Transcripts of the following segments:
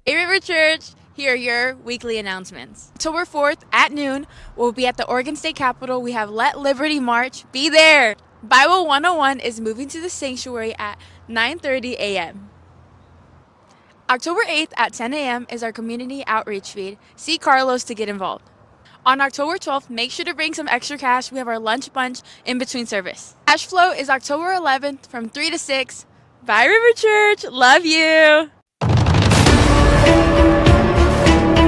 Hey River Church, here are your weekly announcements. October 4th at noon, we'll be at the Oregon State Capitol. We have Let Liberty March. Be there! Bible 101 is moving to the sanctuary at 9:30 a.m. October 8th at 10 a.m. is our community outreach feed. See Carlos to get involved. On October 12th, make sure to bring some extra cash. We have our lunch bunch in between service. Cash flow is October 11th from 3 to 6. Bye River Church, love you!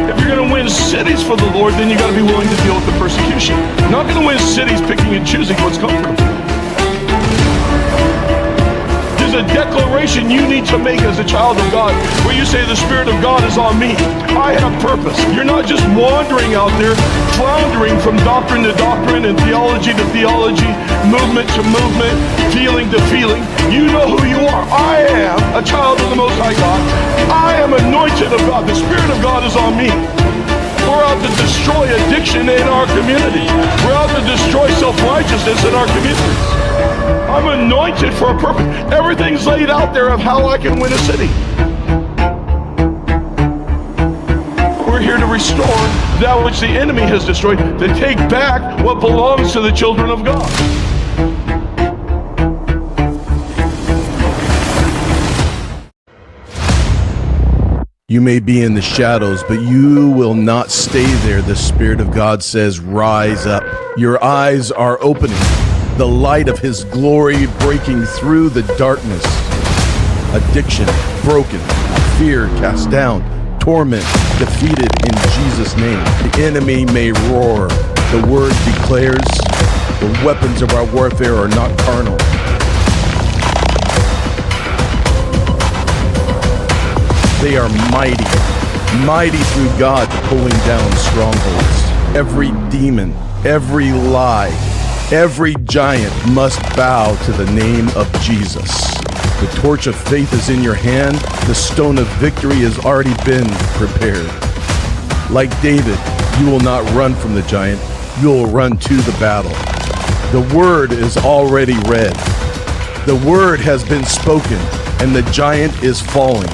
If you're going to win cities for the Lord, then you got to be willing to deal with the persecution. You're not going to win cities picking and choosing what's comfortable. There's a declaration you need to make as a child of God where you say, the Spirit of God is on me. I have purpose. You're not just wandering out there, floundering from doctrine to doctrine and theology to theology, movement to movement, feeling to feeling. You know who you are. I am a child of the Most High God. I am anointed of God. The Spirit of God is on me. We're out to destroy addiction in our community. We're out to destroy self-righteousness in our communities. I'm anointed for a purpose. Everything's laid out there of how I can win a city. We're here to restore that which the enemy has destroyed, to take back what belongs to the children of God. You may be in the shadows, but you will not stay there. The Spirit of God says, rise up. Your eyes are opening. The light of His glory breaking through the darkness. Addiction broken. Fear cast down. Torment defeated in Jesus' name. The enemy may roar. The Word declares the weapons of our warfare are not carnal. They are mighty through God, pulling down strongholds. Every demon, every lie, every giant must bow to the name of Jesus. The torch of faith is in your hand. The stone of victory has already been prepared. Like David, you will not run from the giant. You will run to the battle. The word is already read. The word has been spoken, and the giant is falling.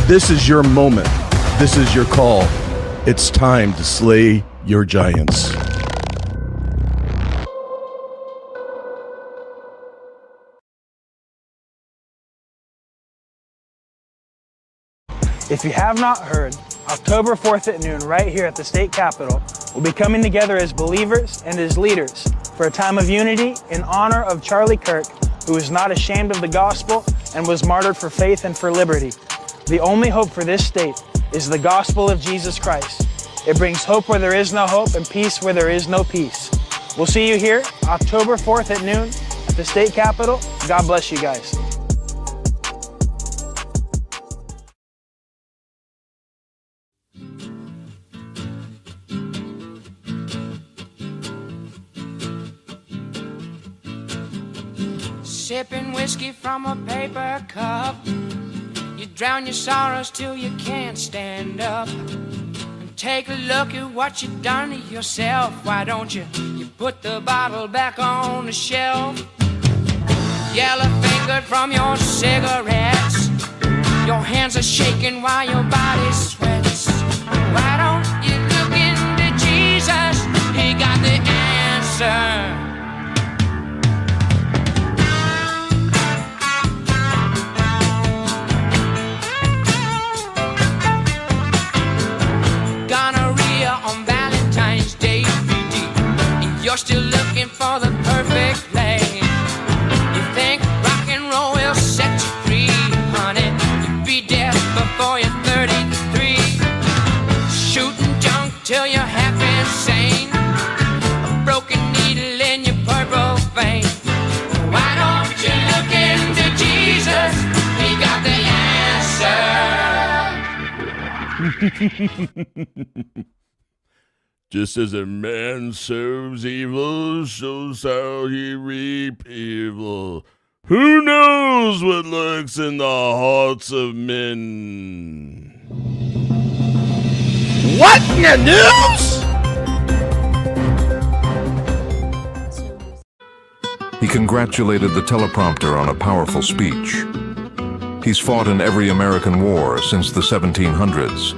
This is your moment. This is your call. It's time to slay your giants. If you have not heard, October 4th at noon, right here at the state capitol, we'll be coming together as believers and as leaders for a time of unity in honor of Charlie Kirk, who is not ashamed of the gospel and was martyred for faith and for liberty. The only hope for this state is the gospel of Jesus Christ. It brings hope where there is no hope and peace where there is no peace. We'll see you here October 4th at noon at the state capitol. God bless you guys. Sipping whiskey from a paper cup, you drown your sorrows till you can't stand up. And take a look at what you've done to yourself. Why don't you put the bottle back on the shelf? Yellow-fingered from your cigarettes, your hands are shaking while your body sweats. Why don't you look into Jesus? He got the answer. You're still looking for the perfect play. You think rock and roll will set you free, honey. You'll be dead before you're 33. Shooting junk till you're half insane. A broken needle in your purple vein. Why don't you look into Jesus? He got the answer. Just as a man sows evil, so shall he reap evil. Who knows what lurks in the hearts of men? What in the news? He congratulated the teleprompter on a powerful speech. He's fought in every American war since the 1700s.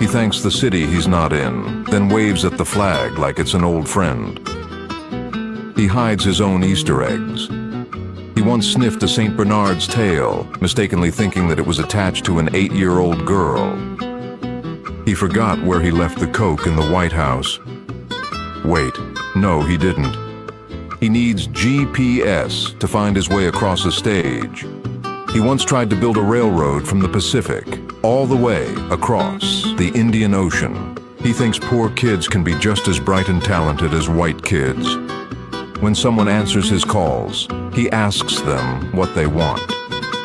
He thanks the city he's not in, then waves at the flag like it's an old friend. He hides his own Easter eggs. He once sniffed a St. Bernard's tail, mistakenly thinking that it was attached to an 8-year-old girl. He forgot where he left the Coke in the White House. Wait, no, he didn't. He needs GPS to find his way across a stage. He once tried to build a railroad from the Pacific all the way across the Indian Ocean. He thinks poor kids can be just as bright and talented as white kids. When someone answers his calls, he asks them what they want.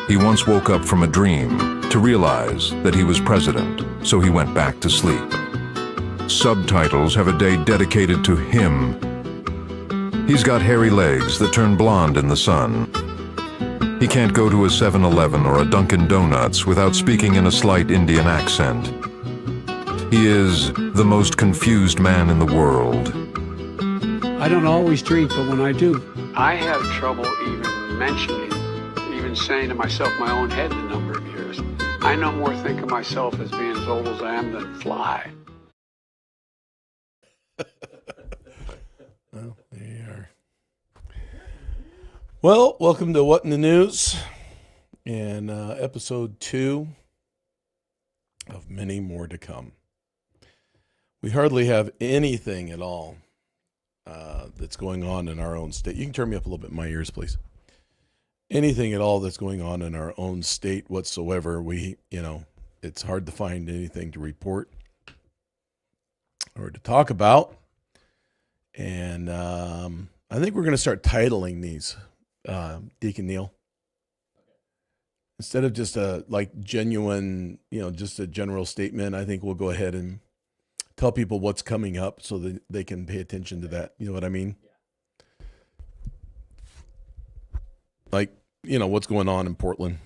He once woke up from a dream to realize that he was president, so he went back to sleep. Subtitles have a day dedicated to him. He's got hairy legs that turn blonde in the sun. He can't go to a 7-Eleven or a Dunkin' Donuts without speaking in a slight Indian accent. He is the most confused man in the world. I don't always drink, but when I do, I have trouble even saying to myself my own head the number of years. I no more think of myself as being as old as I am than fly. Well, there you are. Well, welcome to What in the News, and episode 2 of many more to come. We hardly have anything at all that's going on in our own state. You can turn me up a little bit in my ears, please. Anything at all that's going on in our own state whatsoever. It's hard to find anything to report or to talk about. And I think we're going to start titling these, Deacon Neil. Instead of just a genuine, just a general statement, I think we'll go ahead and tell people what's coming up so that they can pay attention to that. You know what I mean? What's going on in Portland.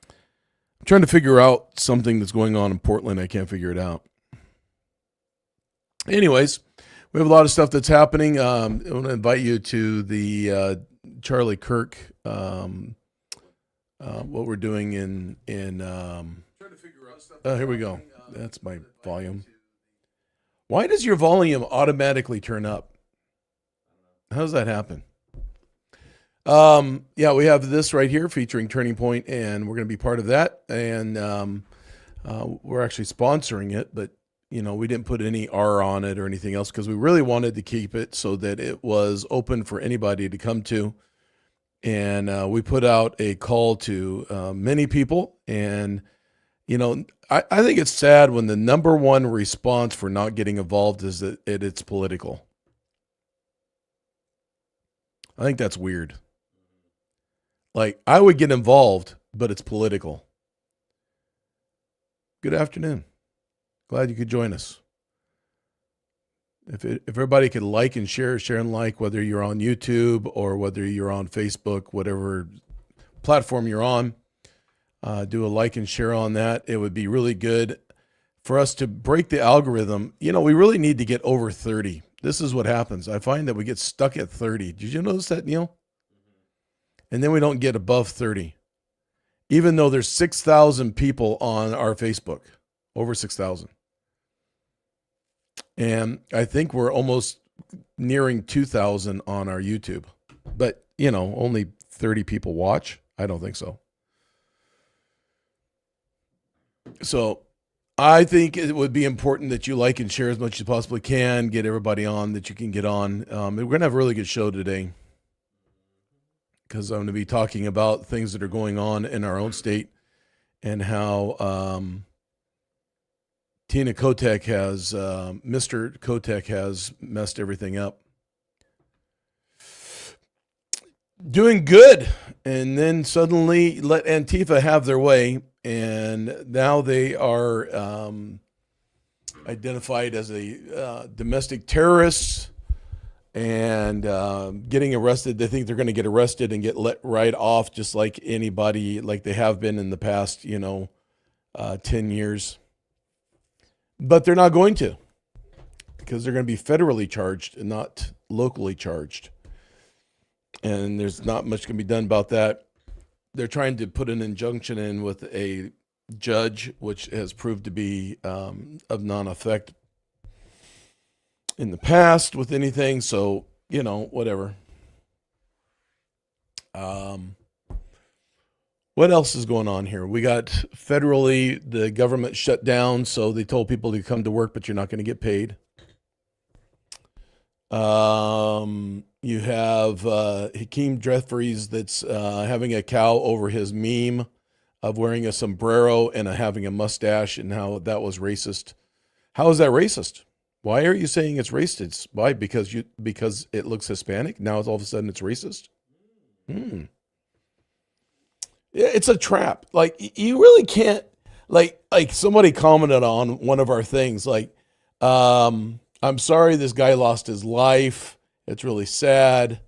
I'm trying to figure out something that's going on in Portland. I can't figure it out. Anyways, we have a lot of stuff that's happening. I want to invite you to the Charlie Kirk, what we're doing in here we go. That's my volume. Why does your volume automatically turn up? How does that happen? We have this right here featuring Turning Point, and we're going to be part of that. And we're actually sponsoring it, but we didn't put any R on it or anything else because we really wanted to keep it so that it was open for anybody to come to. And we put out a call to many people. And, I think it's sad when the number one response for not getting involved is that it's political. I think that's weird. I would get involved, but it's political. Good afternoon. Glad you could join us. If everybody could like and share and like, whether you're on YouTube or whether you're on Facebook, whatever platform you're on, do a like and share on that. It would be really good for us to break the algorithm. We really need to get over 30. This is what happens. I find that we get stuck at 30. Did you notice that, Neil? And then we don't get above 30, even though there's 6,000 people on our Facebook, over 6,000. And I think we're almost nearing 2,000 on our YouTube, but only 30 people watch. I don't think so. So I think it would be important that you like and share as much as you possibly can, get everybody on that you can get on. We're going to have a really good show today, because I'm going to be talking about things that are going on in our own state and how Tina Kotek has, Mr. Kotek has messed everything up. Doing good, and then suddenly let Antifa have their way, and now they are identified as a domestic terrorists. And getting arrested. They think they're going to get arrested and get let right off, just like anybody, like they have been in the past, 10 years. But they're not going to, because they're going to be federally charged and not locally charged. And there's not much can be done about that. they're trying to put an injunction in with a judge, which has proved to be of non-effect in the past with anything. So, you know, whatever. What else is going on here? We got federally, the government shut down, so they told people to come to work, but you're not going to get paid. You have Hakeem Jeffries that's having a cow over his meme of wearing a sombrero and having a mustache, and how that was racist. How is that racist? Why are you saying it's racist? Why? Because it looks Hispanic? Now all of a sudden it's racist? It's a trap. Like, you really can't, like somebody commented on one of our things, like, I'm sorry this guy lost his life. It's really sad,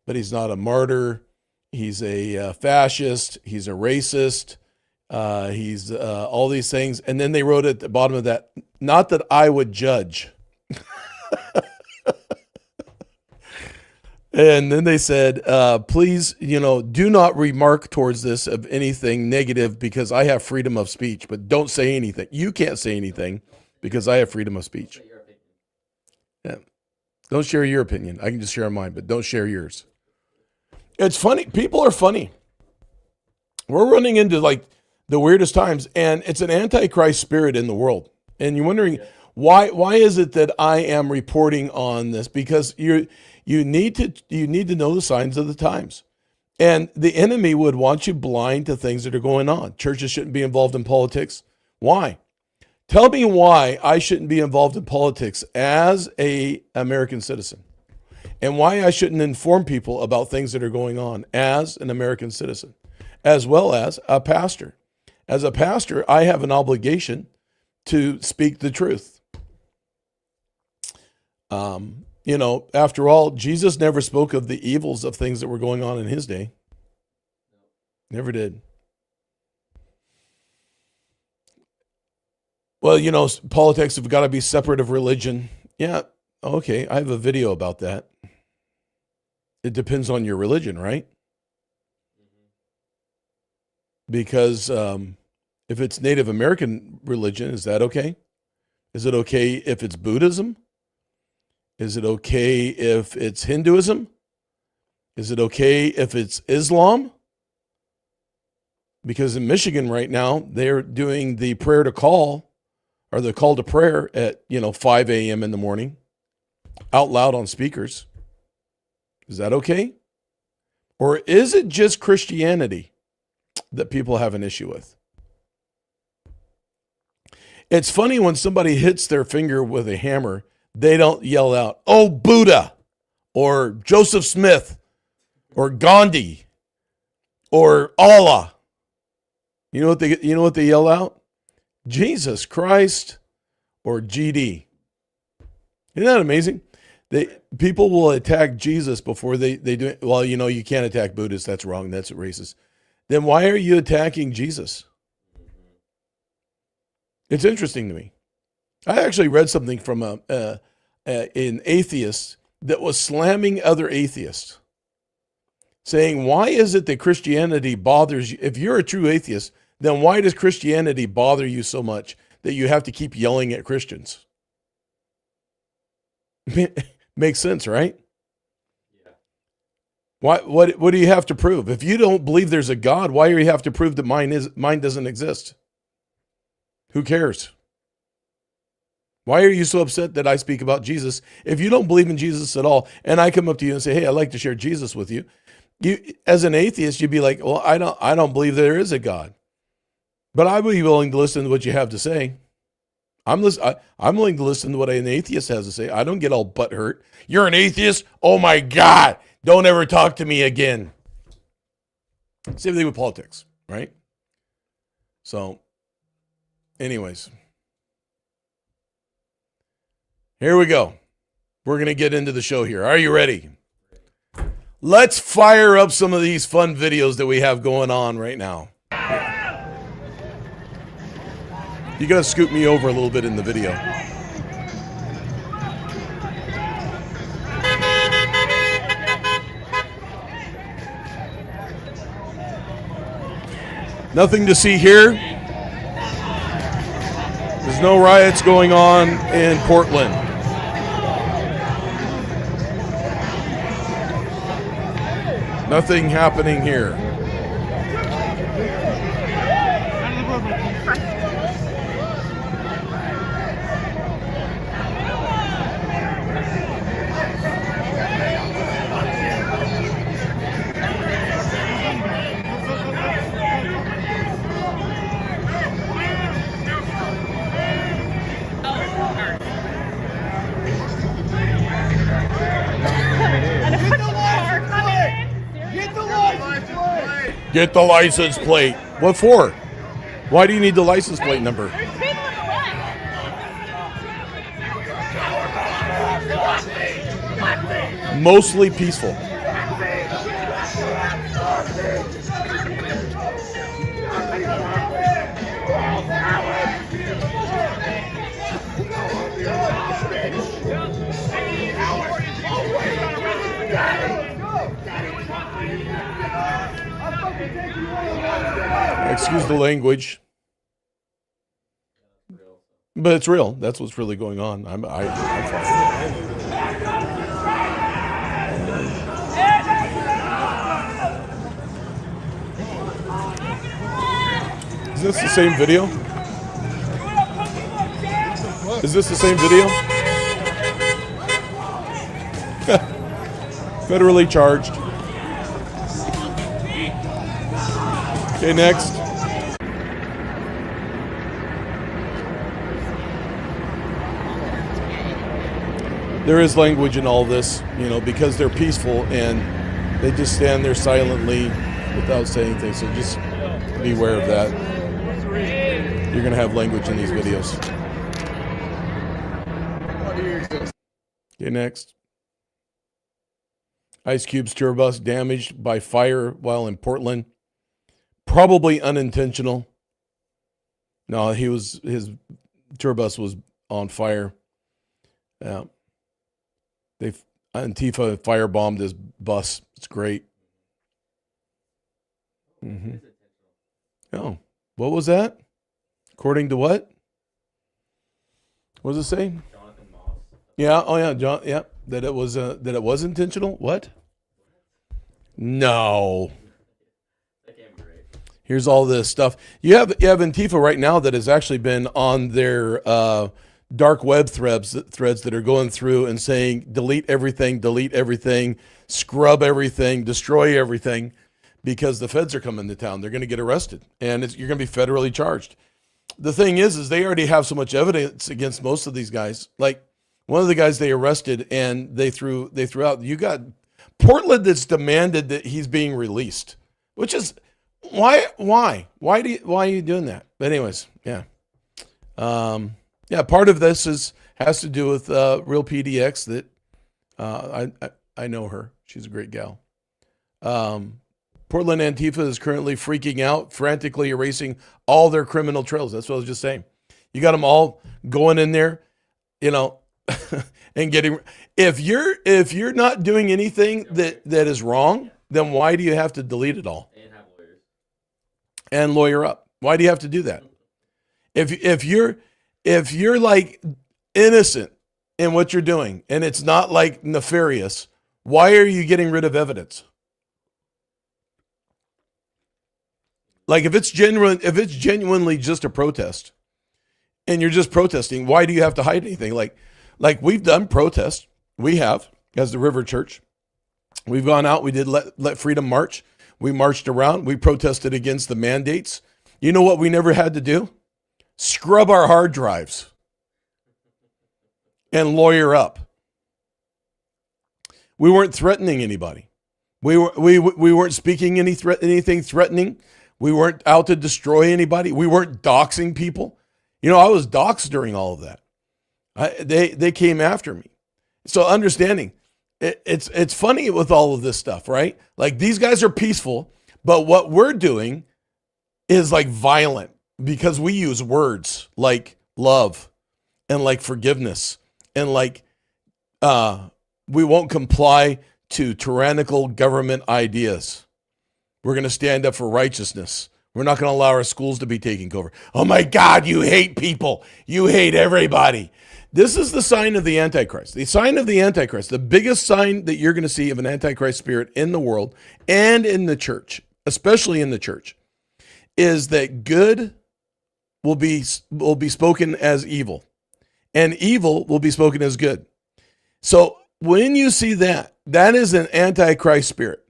but he's not a martyr. He's a fascist. He's a racist. He's all these things. And then they wrote at the bottom of that, not that I would judge. And then they said, please, do not remark towards this of anything negative, because I have freedom of speech, but don't say anything. You can't say anything because I have freedom of speech. Yeah. Don't share your opinion. I can just share mine, but don't share yours. It's funny. People are funny. We're running into like the weirdest times, and it's an antichrist spirit in the world. And you're wondering, why is it that I am reporting on this? Because you need to know the signs of the times. And the enemy would want you blind to things that are going on. Churches shouldn't be involved in politics. Why? Tell me why I shouldn't be involved in politics as an American citizen, and why I shouldn't inform people about things that are going on as an American citizen, as well as a pastor. As a pastor, I have an obligation to speak the truth. After all, Jesus never spoke of the evils of things that were going on in his day. Never did. Well, politics have got to be separate of religion. Yeah, okay, I have a video about that. It depends on your religion, right? Because if it's Native American religion, is that okay? Is it okay if it's Buddhism? Is it okay if it's Hinduism? Is it okay if it's Islam? Because in Michigan right now, they're doing the prayer to call, or the call to prayer at 5 a.m. in the morning, out loud on speakers. Is that okay? Or is it just Christianity that people have an issue with? It's funny when somebody hits their finger with a hammer, they don't yell out, "Oh, Buddha," or Joseph Smith, or Gandhi, or Allah. You know what they yell out? Jesus Christ, or GD. Isn't that amazing? People will attack Jesus before they do it. Well, you can't attack Buddhists. That's wrong. That's racist. Then why are you attacking Jesus? It's interesting to me. I actually read something from an atheist that was slamming other atheists, saying, why is it that Christianity bothers you? If you're a true atheist, then why does Christianity bother you so much that you have to keep yelling at Christians? Makes sense, right? Yeah. What do you have to prove? If you don't believe there's a God, why do you have to prove that mine doesn't exist? Who cares? Why are you so upset that I speak about Jesus? If you don't believe in Jesus at all, and I come up to you and say, "Hey, I'd like to share Jesus with you," as an atheist, you'd be like, "Well, I don't believe there is a God, but I would be willing to listen to what you have to say." I'm willing to listen to what an atheist has to say. I don't get all butthurt. You're an atheist? Oh my God! Don't ever talk to me again. Same thing with politics, right? So, anyways. Here we go. We're going to get into the show here. Are you ready? Let's fire up some of these fun videos that we have going on right now. You got to scoot me over a little bit in the video. Nothing to see here. There's no riots going on in Portland. Nothing happening here. Get the license plate. What for? Why do you need the license plate number? Mostly peaceful. Excuse the language, but it's real. That's what's really going on. I'm fine. Is this the same video? Is this the same video? Federally charged. Okay, next. There is language in all this, you know, because they're peaceful and they just stand there silently without saying things. So just be aware of that. You're going to have language in these videos. Okay, next. Ice Cube's tour bus damaged by fire while in Portland. Probably unintentional. No, his tour bus was on fire. Yeah. Antifa firebombed his bus. It's great. Oh, what was that? According to what? What does it say? Jonathan Moss. Yeah. Oh yeah. John. Yeah. That it was intentional. What? No. Here's all this stuff. You have Antifa right now that has actually been on their dark web threads that are going through and saying delete everything, scrub everything, destroy everything, because the feds are coming to town. They're going to get arrested, and you're going to be federally charged. The thing is they already have so much evidence against most of these guys. Like one of the guys they arrested and they threw out. You got Portland that's demanded that he's being released, which is. Why are you doing that? But anyways, yeah. Part of this has to do with Real PDX that I know her. She's a great gal. Portland Antifa is currently freaking out, frantically erasing all their criminal trails. That's what I was just saying. You got them all going in there, you know, and getting. If you're not doing anything that is wrong, then why do you have to delete it all? And lawyer up. Why do you have to do that? If you're like innocent in what you're doing and it's not like nefarious, why are you getting rid of evidence? Like if it's genuinely just a protest and you're just protesting, why do you have to hide anything? Like we've done protests. We have, as the River Church. We've gone out, we did let freedom march. We marched around. We protested against the mandates. You know what we never had to do? Scrub our hard drives and lawyer up. We weren't threatening anybody. We weren't speaking anything threatening. We weren't out to destroy anybody. We weren't doxing people. You know, I was doxed during all of that. They came after me. So understanding. It's funny with all of this stuff, right? Like these guys are peaceful, but what we're doing is like violent because we use words like love and like forgiveness and like we won't comply to tyrannical government ideas. We're going to stand up for righteousness. We're not going to allow our schools to be taken over. Oh my God, you hate people. You hate everybody. This is the sign of the Antichrist. The sign of the Antichrist, the biggest sign that you're going to see of an Antichrist spirit in the world and in the church, especially in the church, is that good will be spoken as evil, and evil will be spoken as good. So when you see that, that is an Antichrist spirit.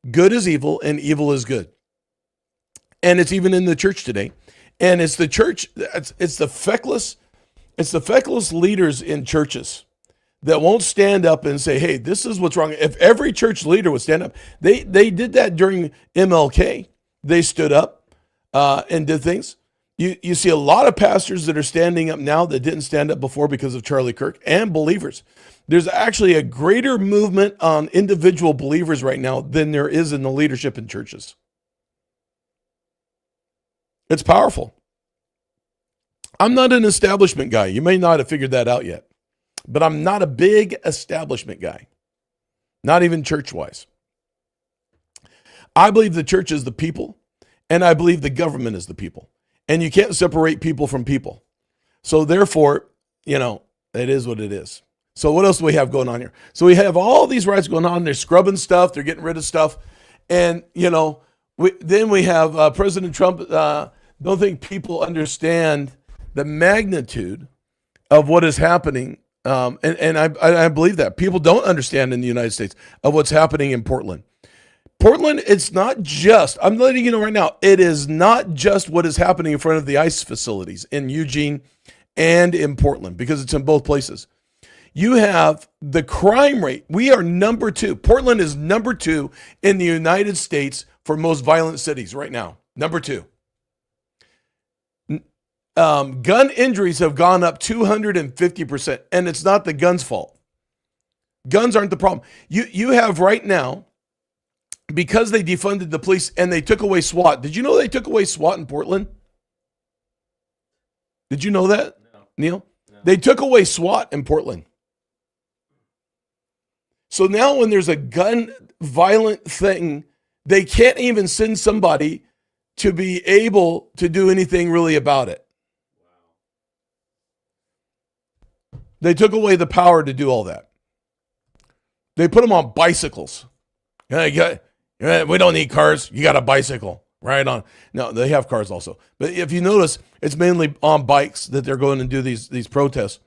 Good is evil, and evil is good. And it's even in the church today. And it's the church, it's the feckless leaders in churches that won't stand up and say, hey, this is what's wrong. If every church leader would stand up, they did that during MLK. They stood up and did things. You see a lot of pastors that are standing up now that didn't stand up before because of Charlie Kirk, and believers. There's actually a greater movement on individual believers right now than there is in the leadership in churches. It's powerful. I'm not an establishment guy. You may not have figured that out yet, but I'm not a big establishment guy, not even church-wise. I believe the church is the people, and I believe the government is the people, and you can't separate people from people. So therefore, it is what it is. So what else do we have going on here? So we have all these riots going on. They're scrubbing stuff. They're getting rid of stuff. And, then we have President Trump. Don't think people understand the magnitude of what is happening. And I believe that. People don't understand in the United States of what's happening in Portland. Portland, it's not just, I'm letting you know right now, it is not just what is happening in front of the ICE facilities in Eugene and in Portland, because it's in both places. You have the crime rate. We are number 2. Portland is number 2 in the United States for most violent cities right now. Number 2. Gun injuries have gone up 250%, and it's not the guns' fault. Guns aren't the problem. You have right now, because they defunded the police and they took away SWAT. Did you know they took away SWAT in Portland? Did you know that, Neil? No. They took away SWAT in Portland. So now when there's a gun violent thing, they can't even send somebody to be able to do anything really about it. They took away the power to do all that. They put them on bicycles. We don't need cars. You got a bicycle. Right on. No, they have cars also. But if you notice, it's mainly on bikes that they're going to do these protests.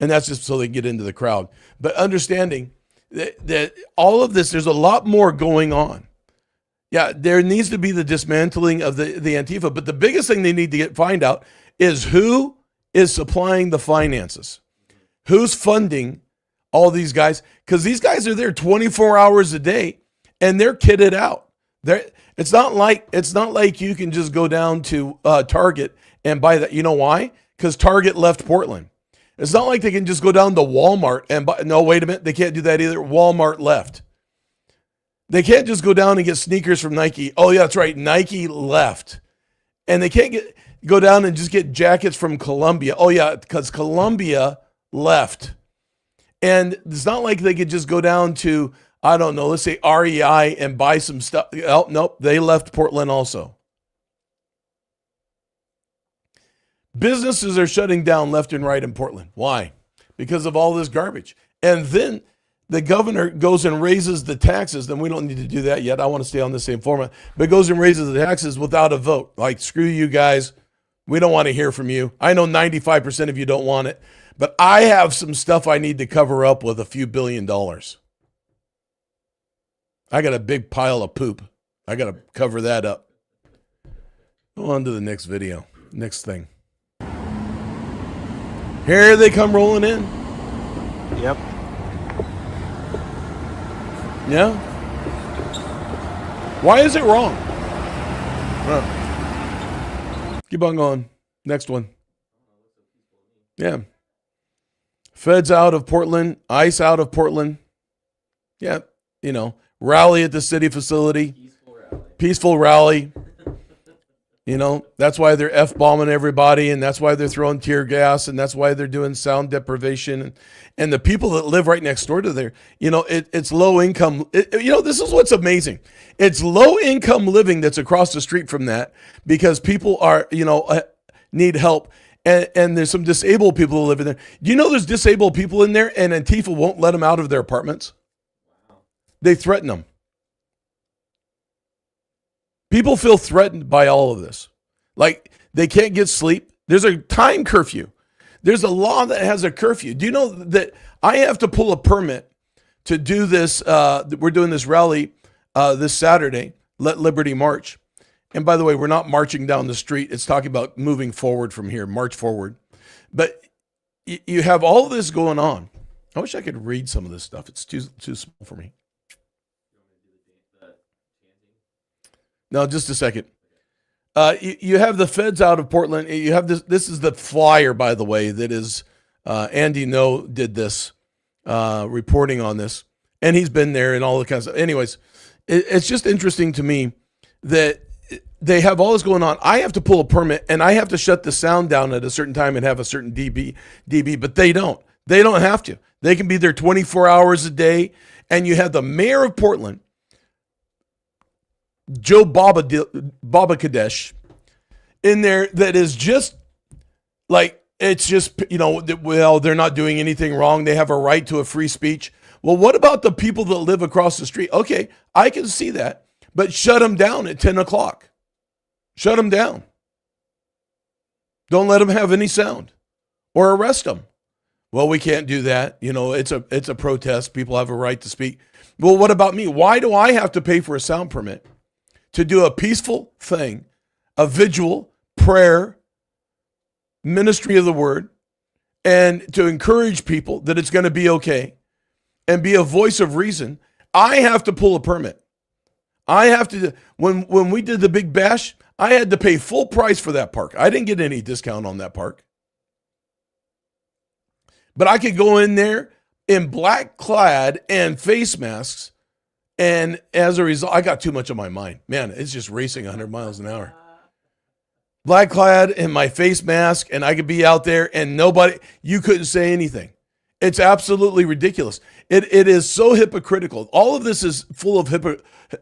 And that's just so they get into the crowd. But understanding that all of this, there's a lot more going on. Yeah, there needs to be the dismantling of the Antifa. But the biggest thing they need to find out is who is supplying the finances. Who's funding all these guys? Because these guys are there 24 hours a day, and they're kitted out. It's not like you can just go down to Target and buy that. You know why? Because Target left Portland. It's not like they can just go down to Walmart and buy. No, wait a minute. They can't do that either. Walmart left. They can't just go down and get sneakers from Nike. Oh, yeah, that's right. Nike left. And they can't go down and just get jackets from Columbia. Oh, yeah, because Columbia left. And it's not like they could just go down to, I don't know, let's say REI and buy some stuff. Oh, nope, they left Portland also. Businesses are shutting down left and right in Portland. Why? Because of all this garbage. And then the governor goes and raises the taxes. Then we don't need to do that yet. I want to stay on the same format. But goes and raises the taxes without a vote. Like, screw you guys. We don't want to hear from you. I know 95% of you don't want it. But I have some stuff I need to cover up with a few $1 billion. I got a big pile of poop. I got to cover that up. Go on to the next video. Next thing. Here they come rolling in. Yep. Yeah? Why is it wrong? Keep on going. Next one. Yeah. Feds out of Portland. ICE out of Portland. Yeah. Rally at the city facility. Peaceful rally. You know, that's why they're F-bombing everybody, and that's why they're throwing tear gas, and that's why they're doing sound deprivation. And the people that live right next door to there, you know, it's low income. You know, this is what's amazing. It's low income living that's across the street from that, because people are, you know, need help. And there's some disabled people who live in there. Do you know there's disabled people in there, and Antifa won't let them out of their apartments? They threaten them. People feel threatened by all of this. Like, they can't get sleep. There's a time curfew. There's a law that has a curfew. Do you know that I have to pull a permit to do this? We're doing this rally this Saturday, Let Liberty March. And by the way, we're not marching down the street. It's talking about moving forward from here, march forward. But you have all of this going on. I wish I could read some of this stuff. It's too small for me. No, just a second. You have the feds out of Portland. You have this. This is the flyer, by the way, that is Andy No did this reporting on this, and he's been there and all the kinds of stuff. Anyways, it's just interesting to me that they have all this going on. I have to pull a permit, and I have to shut the sound down at a certain time and have a certain dB, but they don't. They don't have to. They can be there 24 hours a day, and you have the mayor of Portland, Joe Baba Kadesh, in there that is just like, it's just, you know, well, they're not doing anything wrong. They have a right to a free speech. Well, what about the people that live across the street? Okay, I can see that, but shut them down at 10 o'clock. Shut them down. Don't let them have any sound, or arrest them. Well, we can't do that. You know, it's a protest. People have a right to speak. Well, what about me? Why do I have to pay for a sound permit to do a peaceful thing, a vigil, prayer, ministry of the word, and to encourage people that it's going to be okay and be a voice of reason? I have to pull a permit. I have to, when we did the big bash, I had to pay full price for that park. I didn't get any discount on that park. But I could go in there in black clad and face masks, and as a result, I got too much on my mind. Man, it's just racing 100 miles an hour. Black clad in my face mask, and I could be out there and you couldn't say anything. It's absolutely ridiculous. It is so hypocritical. All of this is full of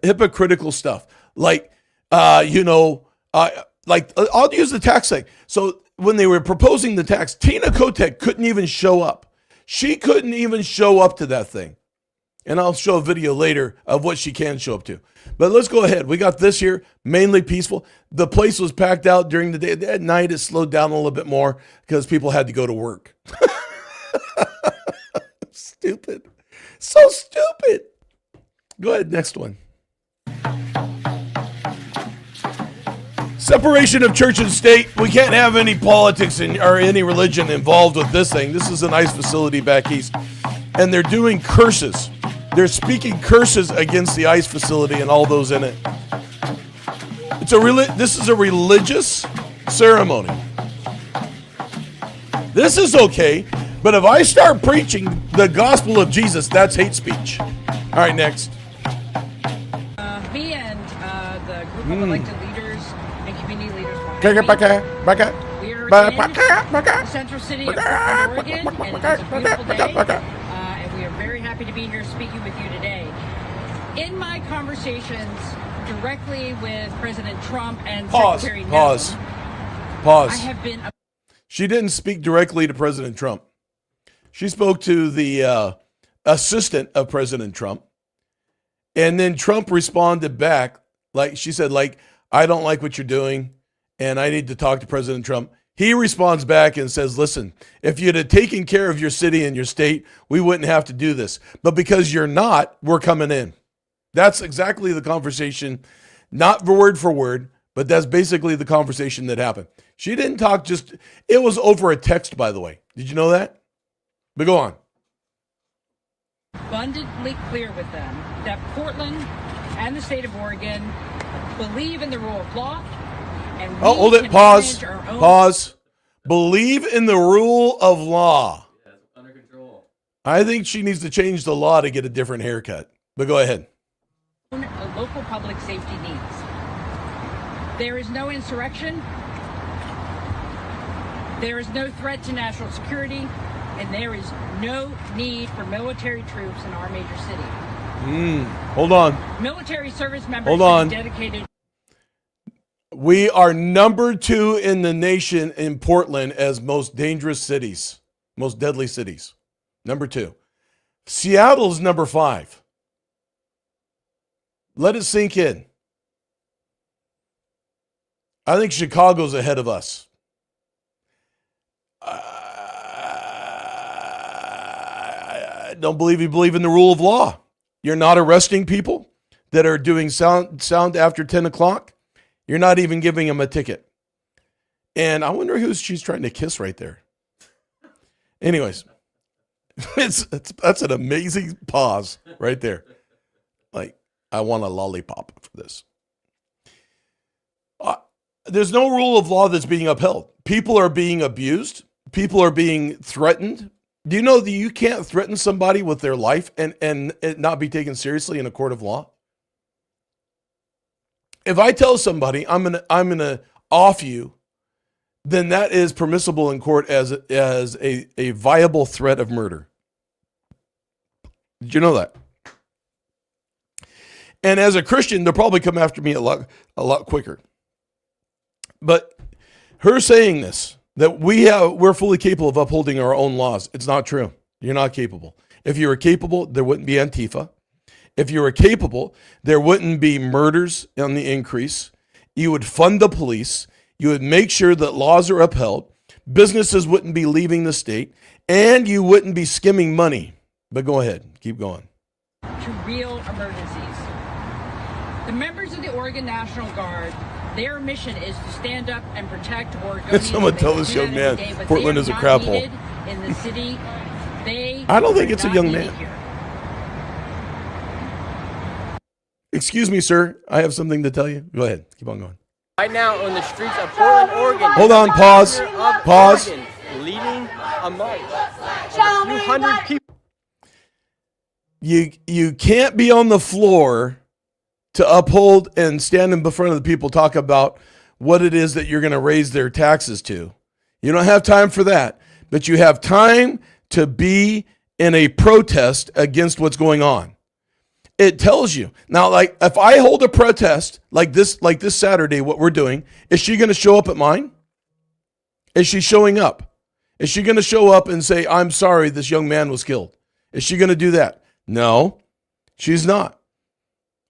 hypocritical stuff. Like, I'll use the tax thing. So when they were proposing the tax, Tina Kotek couldn't even show up. She couldn't even show up to that thing. And I'll show a video later of what she can show up to. But let's go ahead. We got this here, mainly peaceful. The place was packed out during the day. At night, it slowed down a little bit more because people had to go to work. Stupid. So stupid. Go ahead, next one. Separation of church and state. We can't have any politics or any religion involved with this thing. This is an ICE facility back east. And they're doing curses. They're speaking curses against the ICE facility and all those in it. This is a religious ceremony. This is okay, but if I start preaching the gospel of Jesus, that's hate speech. All right, next. Me and the group of elected leaders and community leaders We are in the central city of Portland, Oregon, and it's a beautiful day. And we are very happy to be here speaking with you today. In my conversations directly with President Trump and Secretary Pause. I have been. She didn't speak directly to President Trump. She spoke to the assistant of President Trump. And then Trump responded back, like she said, like, I don't like what you're doing, and I need to talk to President Trump. He responds back and says, listen, if you'd have taken care of your city and your state, we wouldn't have to do this. But because you're not, we're coming in. That's exactly the conversation, not word for word, but that's basically the conversation that happened. She didn't talk it was over a text, by the way. Did you know that? But go on. Abundantly clear with them that Portland and the state of Oregon believe in the rule of law. And hold it. Pause. Believe in the rule of law. Yeah, it's under control. I think she needs to change the law to get a different haircut. But go ahead. Local public safety needs. There is no insurrection. There is no threat to national security, and there is no need for military troops in our major city. Hold on. Military service members Hold on. should be dedicated. We are number 2 in the nation in Portland as most dangerous cities, most deadly cities. Number 2. Seattle's number 5. Let it sink in. I think Chicago's ahead of us. I don't believe you believe in the rule of law. You're not arresting people that are doing sound after 10 o'clock. You're not even giving them a ticket. And I wonder who she's trying to kiss right there. Anyways, that's an amazing pause right there. Like, I want a lollipop for this. There's no rule of law that's being upheld. People are being abused. People are being threatened. Do you know that you can't threaten somebody with their life and it not be taken seriously in a court of law? If I tell somebody I'm gonna off you, then that is permissible in court as a viable threat of murder. Did you know that? And as a Christian, they'll probably come after me a lot quicker. But her saying this, that we're fully capable of upholding our own laws, it's not true. You're not capable. If you were capable, there wouldn't be Antifa. If you were capable, there wouldn't be murders on the increase. You would fund the police. You would make sure that laws are upheld. Businesses wouldn't be leaving the state, and you wouldn't be skimming money. But go ahead, keep going. To real emergencies. The members of the Oregon National Guard, their mission is to stand up and protect Oregonians. Someone tell this young man Portland is a crap hole. In the city, I don't think it's a young man. Excuse me, sir. I have something to tell you. Go ahead. Keep on going. Right now on the streets of Portland, Oregon. Hold on. Pause. Pause. Oregon, leading a march. A few hundred people. You can't be on the floor to uphold and stand in front of the people, talk about what it is that you're going to raise their taxes to. You don't have time for that, but you have time to be in a protest against what's going on. It tells you. Now, like, if I hold a protest like this Saturday, what we're doing, is she going to show up at mine? Is she showing up? Is she going to show up and say, I'm sorry, this young man was killed? Is she going to do that? No, she's not.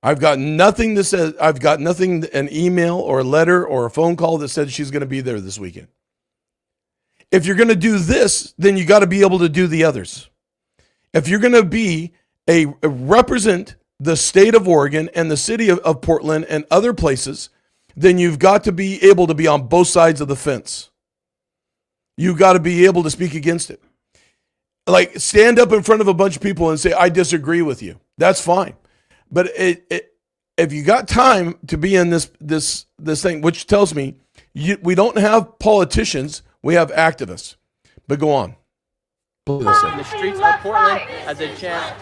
I've got nothing that says, an email or a letter or a phone call that said she's going to be there this weekend. If you're going to do this, then you got to be able to do the others. If you're going to be represent the state of Oregon and the city of Portland and other places, then you've got to be able to be on both sides of the fence. You've got to be able to speak against it. Like, stand up in front of a bunch of people and say, I disagree with you. That's fine. But if you got time to be in this thing, which tells me we don't have politicians, we have activists. But go on. In the streets of Portland as they chant,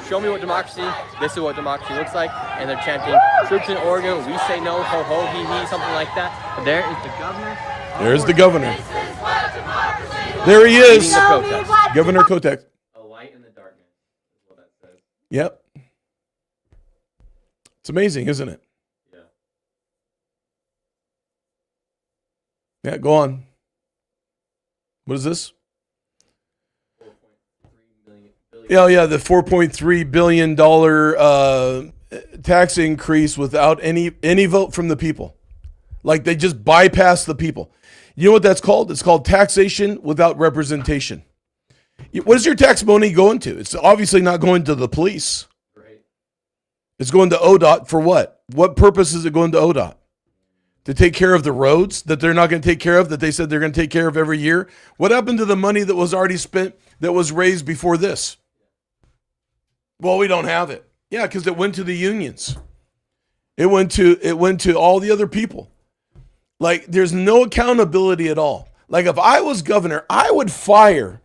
show me what democracy, this is what democracy looks like, and they're chanting, troops in Oregon, we say no, ho ho, he, something like that. But there is the governor. There's the governor. There he is. Governor Kotek. A light in the darkness is what that says. Yep. It's amazing, isn't it? Yeah. Yeah, go on. What is this? Yeah, the $4.3 billion tax increase without any vote from the people. Like, they just bypass the people. You know what that's called? It's called taxation without representation. What is your tax money going to? It's obviously not going to the police. Right. It's going to ODOT for what? What purpose is it going to ODOT? To take care of the roads that they're not going to take care of, that they said they're going to take care of every year? What happened to the money that was already spent, that was raised before this? Well, we don't have it. Yeah, because it went to the unions. It went to all the other people. Like, there's no accountability at all. Like, if I was governor, I would fire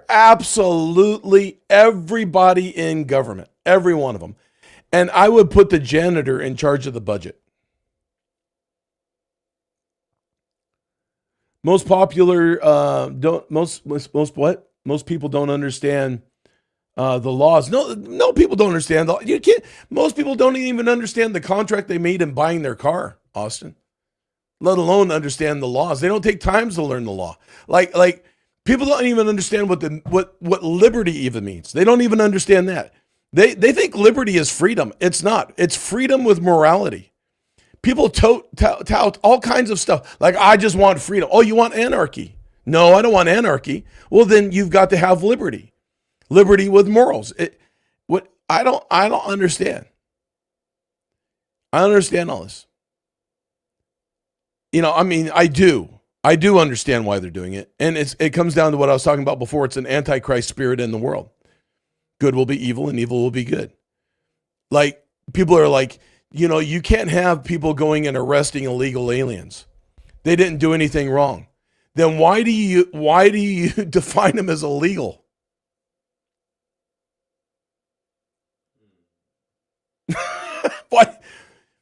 absolutely everybody in government, every one of them. And I would put the janitor in charge of the budget. Most popular, most people don't understand the laws. No, people don't understand the. You can't. Most people don't even understand the contract they made in buying their car, Austin. Let alone understand the laws. They don't take time to learn the law. Like people don't even understand what liberty even means. They don't even understand that. They think liberty is freedom. It's not. It's freedom with morality. People tout all kinds of stuff. Like, I just want freedom. Oh, you want anarchy? No, I don't want anarchy. Well, then you've got to have liberty. Liberty with morals. I don't understand. I understand all this. I mean, I do understand why they're doing it. And it comes down to what I was talking about before. It's an antichrist spirit in the world. Good will be evil and evil will be good. Like, people are like, you can't have people going and arresting illegal aliens. They didn't do anything wrong. Then why do you define them as illegal? What?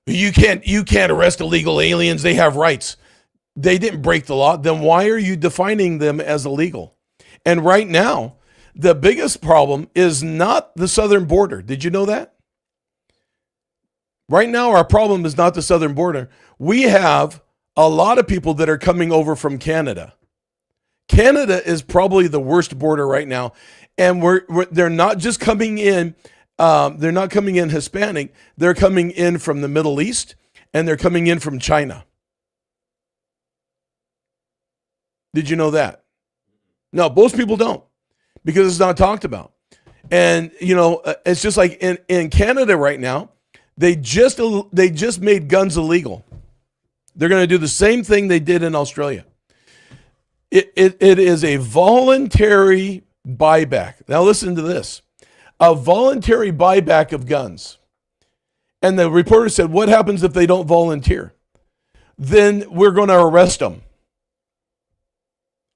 You can't arrest illegal aliens. They have rights. They didn't break the law. Then why are you defining them as illegal? And right now, the biggest problem is not the southern border. Did you know that? Right now, our problem is not the southern border. We have a lot of people that are coming over from Canada. Canada is probably the worst border right now. And they're not just coming in. They're not coming in Hispanic. They're coming in from the Middle East, and they're coming in from China. Did you know that? No, most people don't, because it's not talked about. And, it's just like in Canada right now, they just made guns illegal. They're going to do the same thing they did in Australia. It is a voluntary buyback. Now listen to this. A voluntary buyback of guns. And the reporter said, what happens if they don't volunteer? Then we're going to arrest them.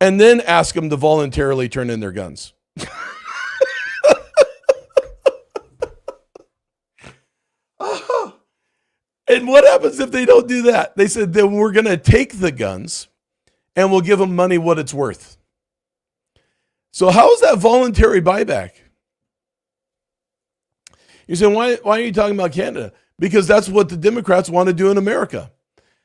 And then ask them to voluntarily turn in their guns. And what happens if they don't do that? They said, then we're going to take the guns and we'll give them money what it's worth. So how is that voluntary buyback? You say, why are you talking about Canada? Because that's what the Democrats want to do in America.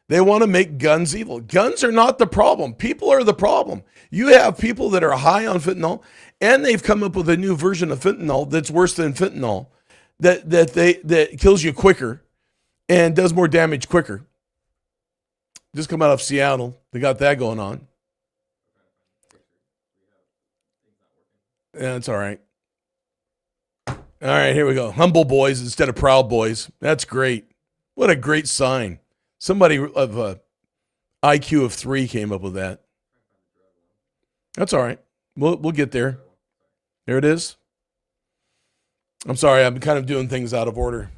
They want to make guns evil. Guns are not the problem. People are the problem. You have people that are high on fentanyl, and they've come up with a new version of fentanyl that's worse than fentanyl, that kills you quicker and does more damage quicker. Just come out of Seattle. They got that going on. Yeah, it's all right. All right, here we go. Humble boys instead of proud boys. That's great. What a great sign. Somebody of a IQ of 3 came up with that. That's all right. We'll get there. There it is. I'm sorry, I'm kind of doing things out of order.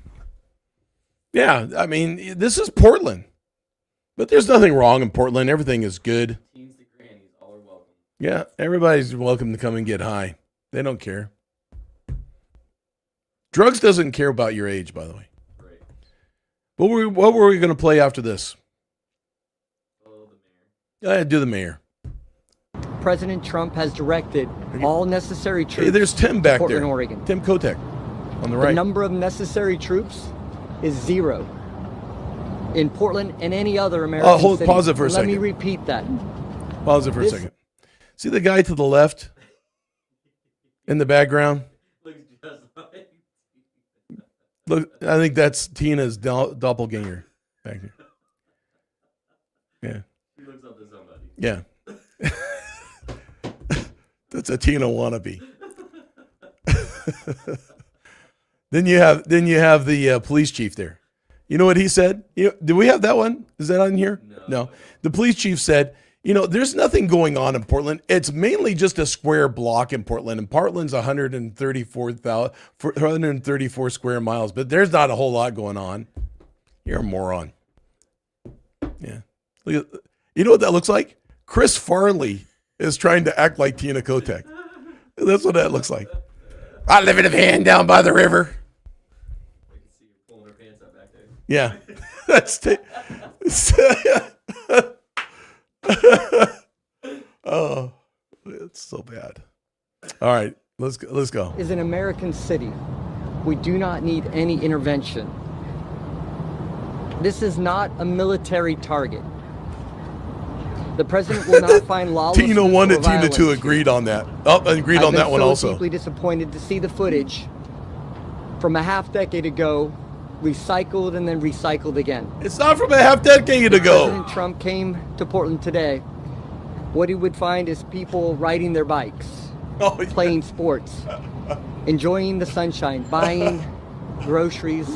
Yeah, I mean, this is Portland. But there's nothing wrong in Portland. Everything is good. Teens to grannies, all are welcome. Yeah, everybody's welcome to come and get high. They don't care. Drugs doesn't care about your age, by the way. Right. What were we going to play after this? Oh, the mayor. Do the mayor. President Trump has directed all necessary troops. Hey, there's Tim back to Portland, there. Oregon. Tim Kotek on the right. The number of necessary troops is 0 in Portland and any other American city. Pause it for a second. Let me repeat that. Pause it for a second. See the guy to the left in the background? Looks just like. Look, I think that's Tina's doppelganger back here. Yeah. He looks up to somebody. Yeah. That's a Tina wannabe. Then you have the police chief there. You know what he said? Do we have that one? Is that on here? No. The police chief said, there's nothing going on in Portland. It's mainly just a square block in Portland, and Portland's 134 square miles, but there's not a whole lot going on. You're a moron. Yeah. You know what that looks like? Chris Farley is trying to act like Tina Kotek. That's what that looks like. I live in a van down by the river. I can see you pulling her pants up back there. Yeah. That's It's so bad. All right, let's go. Is an American city. We do not need any intervention. This is not a military target. The president will not find lawlessness Tina 1 or and Tina violence 2 agreed on that. Oh, agreed on that one also. I'm deeply disappointed to see the footage from a half decade ago recycled and then recycled again. It's not from a half decade ago. President Trump came to Portland today. What he would find is people riding their bikes, playing sports, enjoying the sunshine, buying groceries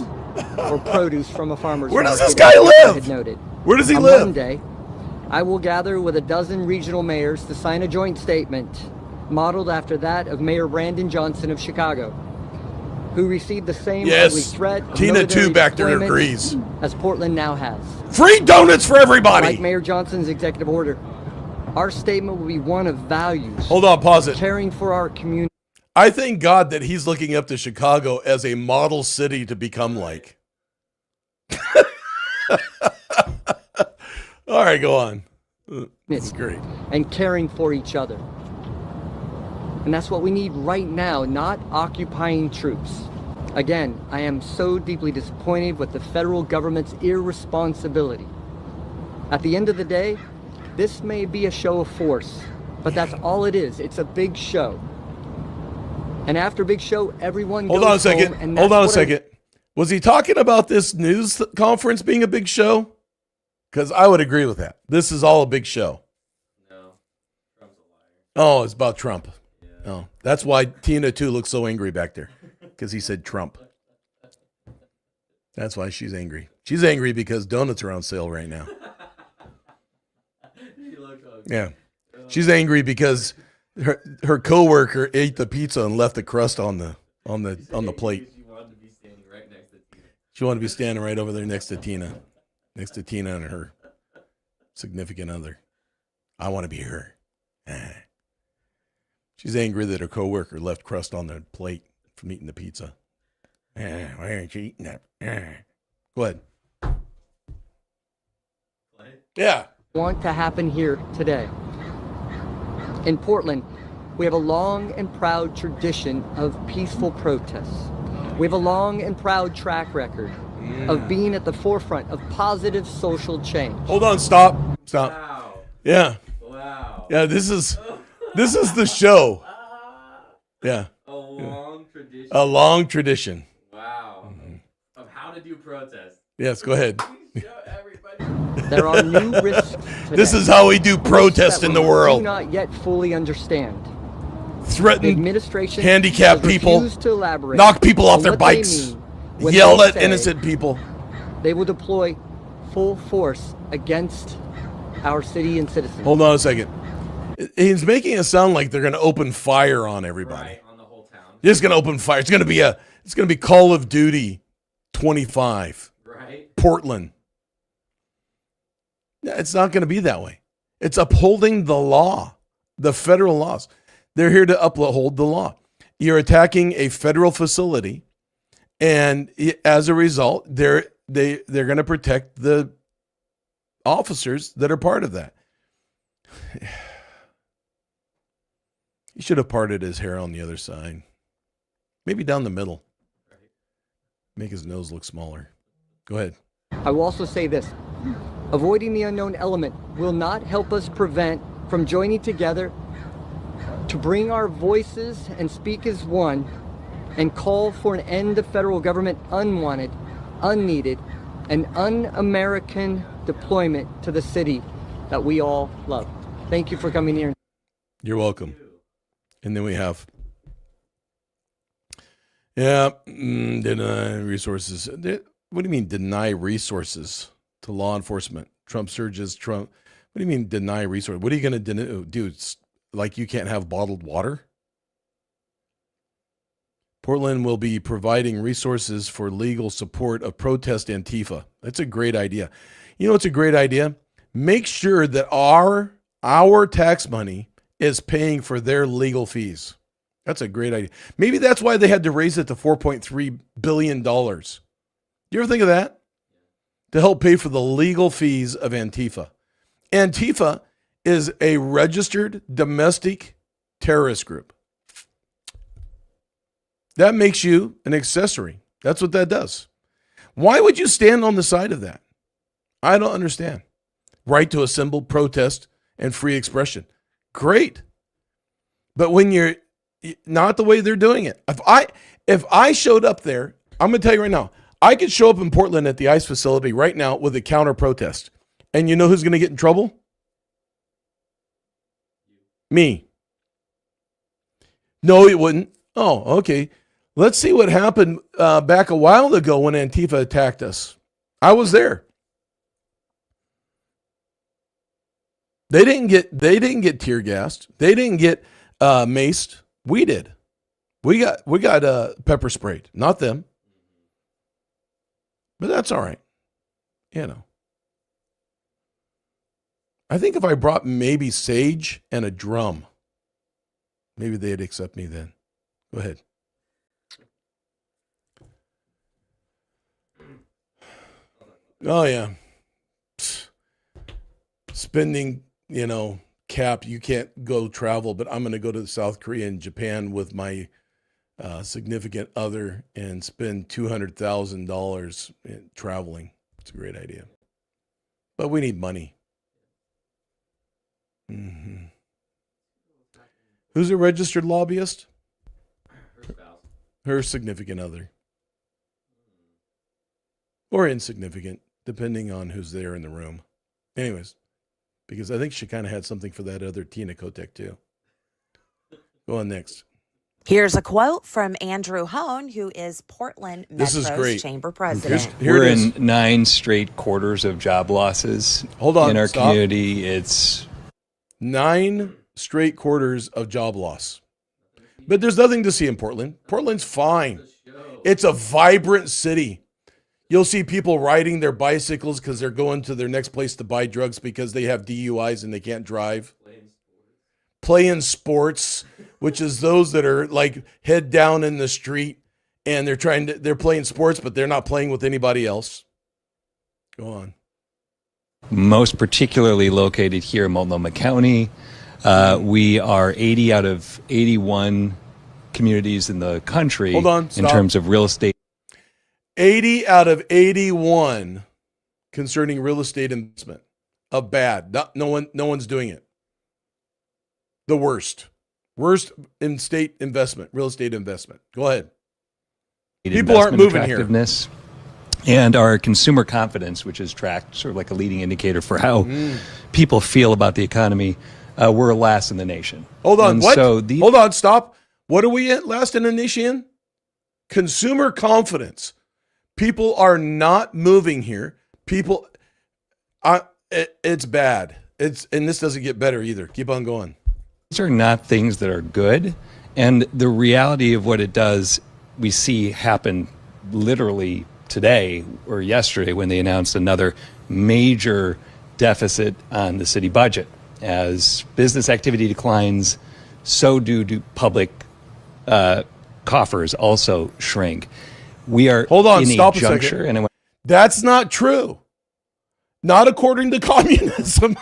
or produce from a farmer's market. Where does this guy live? Noted. Where does he On live? Monday, I will gather with a dozen regional mayors to sign a joint statement modeled after that of Mayor Brandon Johnson of Chicago, who received the same ugly threat of Tina 2 back there deployment agrees. as Portland now has. Free donuts for everybody. Like Mayor Johnson's executive order, our statement will be one of values. Hold on, pause it. Caring for our community. I thank God that he's looking up to Chicago as a model city to become like. All right, go on. That's great. And caring for each other. And that's what we need right now, not occupying troops. Again, I am so deeply disappointed with the federal government's irresponsibility. At the end of the day, this may be a show of force, but that's all it is. It's a big show. And after big show, everyone goes Hold on a second. home, and Hold that's on a what second. Was he talking about this news conference being a big show? Because I would agree with that. This is all a big show. No, Trump's a liar. Oh, it's about Trump. Yeah. Oh, that's why Tina 2 looks so angry back there. Because he said Trump. That's why she's angry. She's angry because donuts are on sale right now. Yeah. She's angry because her coworker ate the pizza and left the crust on the plate. She wanted to be standing right next to Tina. She wanted to be standing right over there next to Tina. Next to Tina and her significant other. I want to be her. She's angry that her coworker left crust on the plate from eating the pizza. Why aren't you eating that? Go ahead. Yeah. want to happen here today. In Portland, we have a long and proud tradition of peaceful protests. We have a long and proud track record of being at the forefront of positive social change. Hold on, stop. Wow. Yeah. Wow. Yeah, this is the show. Yeah. A long tradition. A long tradition. Wow. Of how to do protests. Yes, go ahead. There are new risks today. This is how we do protest in the We world. do not yet fully understand. Threaten The administration handicapped has people, refused to elaborate knock people off on their what they bikes, mean when yell they at say innocent people. They will deploy full force against our city and citizens. Hold on a second. He's making it sound like they're going to open fire on everybody. Right, on the whole town. They're just going to open fire. It's going to be Call of Duty 25. Right. Portland. It's not going to be that way. It's upholding the law, the federal laws. They're here to uphold the law. You're attacking a federal facility, and as a result, they're going to protect the officers that are part of that. He should have parted his hair on the other side, maybe down the middle. Make his nose look smaller. Go ahead. I will also say this. Avoiding the unknown element will not help us prevent from joining together to bring our voices and speak as one and call for an end to federal government unwanted, unneeded, and un-American deployment to the city that we all love. Thank you for coming here. You're welcome. And then we have, deny resources. What do you mean deny resources to law enforcement? Trump surges. Trump. What do you mean deny resources? What are you going to do? It's like you can't have bottled water? Portland will be providing resources for legal support of protest Antifa. That's a great idea. You know what's a great idea? Make sure that our tax money is paying for their legal fees. That's a great idea. Maybe that's why they had to raise it to $4.3 billion. You ever think of that? To help pay for the legal fees of Antifa. Antifa is a registered domestic terrorist group. That makes you an accessory. That's what that does. Why would you stand on the side of that? I don't understand. Right to assemble, protest, and free expression. Great. But when you're not the way they're doing it. If I showed up there, I'm going to tell you right now, I could show up in Portland at the ICE facility right now with a counter protest. And you know who's going to get in trouble? Me. No, it wouldn't. Oh, okay. Let's see what happened back a while ago when Antifa attacked us. I was there. They didn't get tear gassed. They didn't get maced. We did. We got pepper sprayed. Not them. But that's all right. You know. I think if I brought maybe sage and a drum, maybe they'd accept me then. Go ahead. Oh, yeah. Spending, cap, you can't go travel, but I'm going to go to South Korea and Japan with my significant other and spend $200,000 traveling. It's a great idea. But we need money. Mm-hmm. Who's a registered lobbyist? Her significant other. Or insignificant, depending on who's there in the room. Anyways, because I think she kind of had something for that other Tina Kotek too. Go on next. Here's a quote from Andrew Hone, who is Portland Metro's chamber president. We're in 9 straight quarters of job losses. Hold on, in our stop. community. It's 9 straight quarters of job loss. But there's nothing to see in Portland. Portland's fine. It's a vibrant city. You'll see people riding their bicycles because they're going to their next place to buy drugs because they have DUIs and they can't drive. Playing sports, which is those that are like head down in the street and they're playing sports, but they're not playing with anybody else. Go on. most particularly located here in Multnomah County. We are 80 out of 81 communities in the country in terms of real estate. 80 out of 81 concerning real estate investment of bad. No one's doing it. The worst in state investment, real estate investment. Go ahead. People aren't moving here. And our consumer confidence, which is tracked sort of like a leading indicator for how people feel about the economy, we're last in the nation. Hold on, and what? So Hold on, stop. What are we at last in the nation? Consumer confidence. People are not moving here. People, it's bad. And this doesn't get better either. Keep on going. These are not things that are good. And the reality of what it does, we see happen literally today or yesterday when they announced another major deficit on the city budget. As business activity declines, so do public coffers also shrink. We are Hold on, in stop a a juncture. second. That's not true. Not according to communism.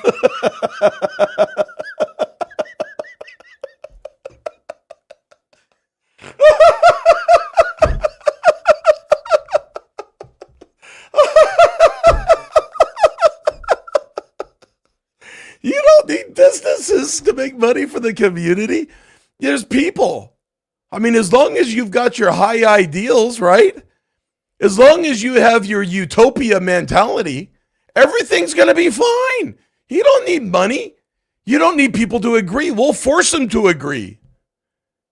You don't need businesses to make money for the community. There's people. I mean, as long as you've got your high ideals, right? As long as you have your utopia mentality, everything's going to be fine. You don't need money. You don't need people to agree. We'll force them to agree.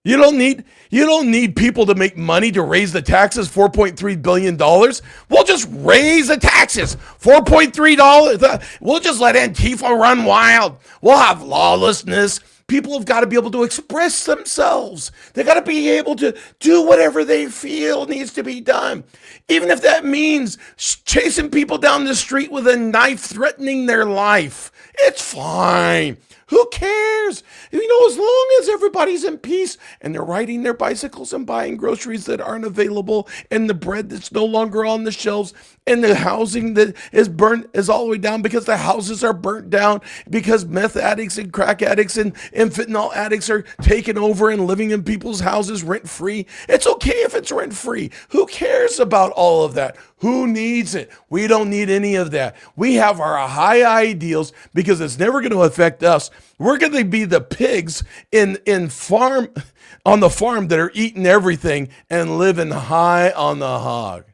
You don't need people to make money to raise the taxes, $4.3 billion. We'll just raise the taxes, $4.3. We'll just let Antifa run wild. We'll have lawlessness. People have got to be able to express themselves. They got to be able to do whatever they feel needs to be done. Even if that means chasing people down the street with a knife, threatening their life. It's fine. Who cares? As long as everybody's in peace and they're riding their bicycles and buying groceries that aren't available and the bread that's no longer on the shelves and the housing that is burnt is all the way down because the houses are burnt down because meth addicts and crack addicts and fentanyl addicts are taking over and living in people's houses rent-free. It's okay if it's rent-free. Who cares about all of that? Who needs it? We don't need any of that. We have our high ideals because it's never going to affect us. We're going to be the pigs on the farm that are eating everything and living high on the hog.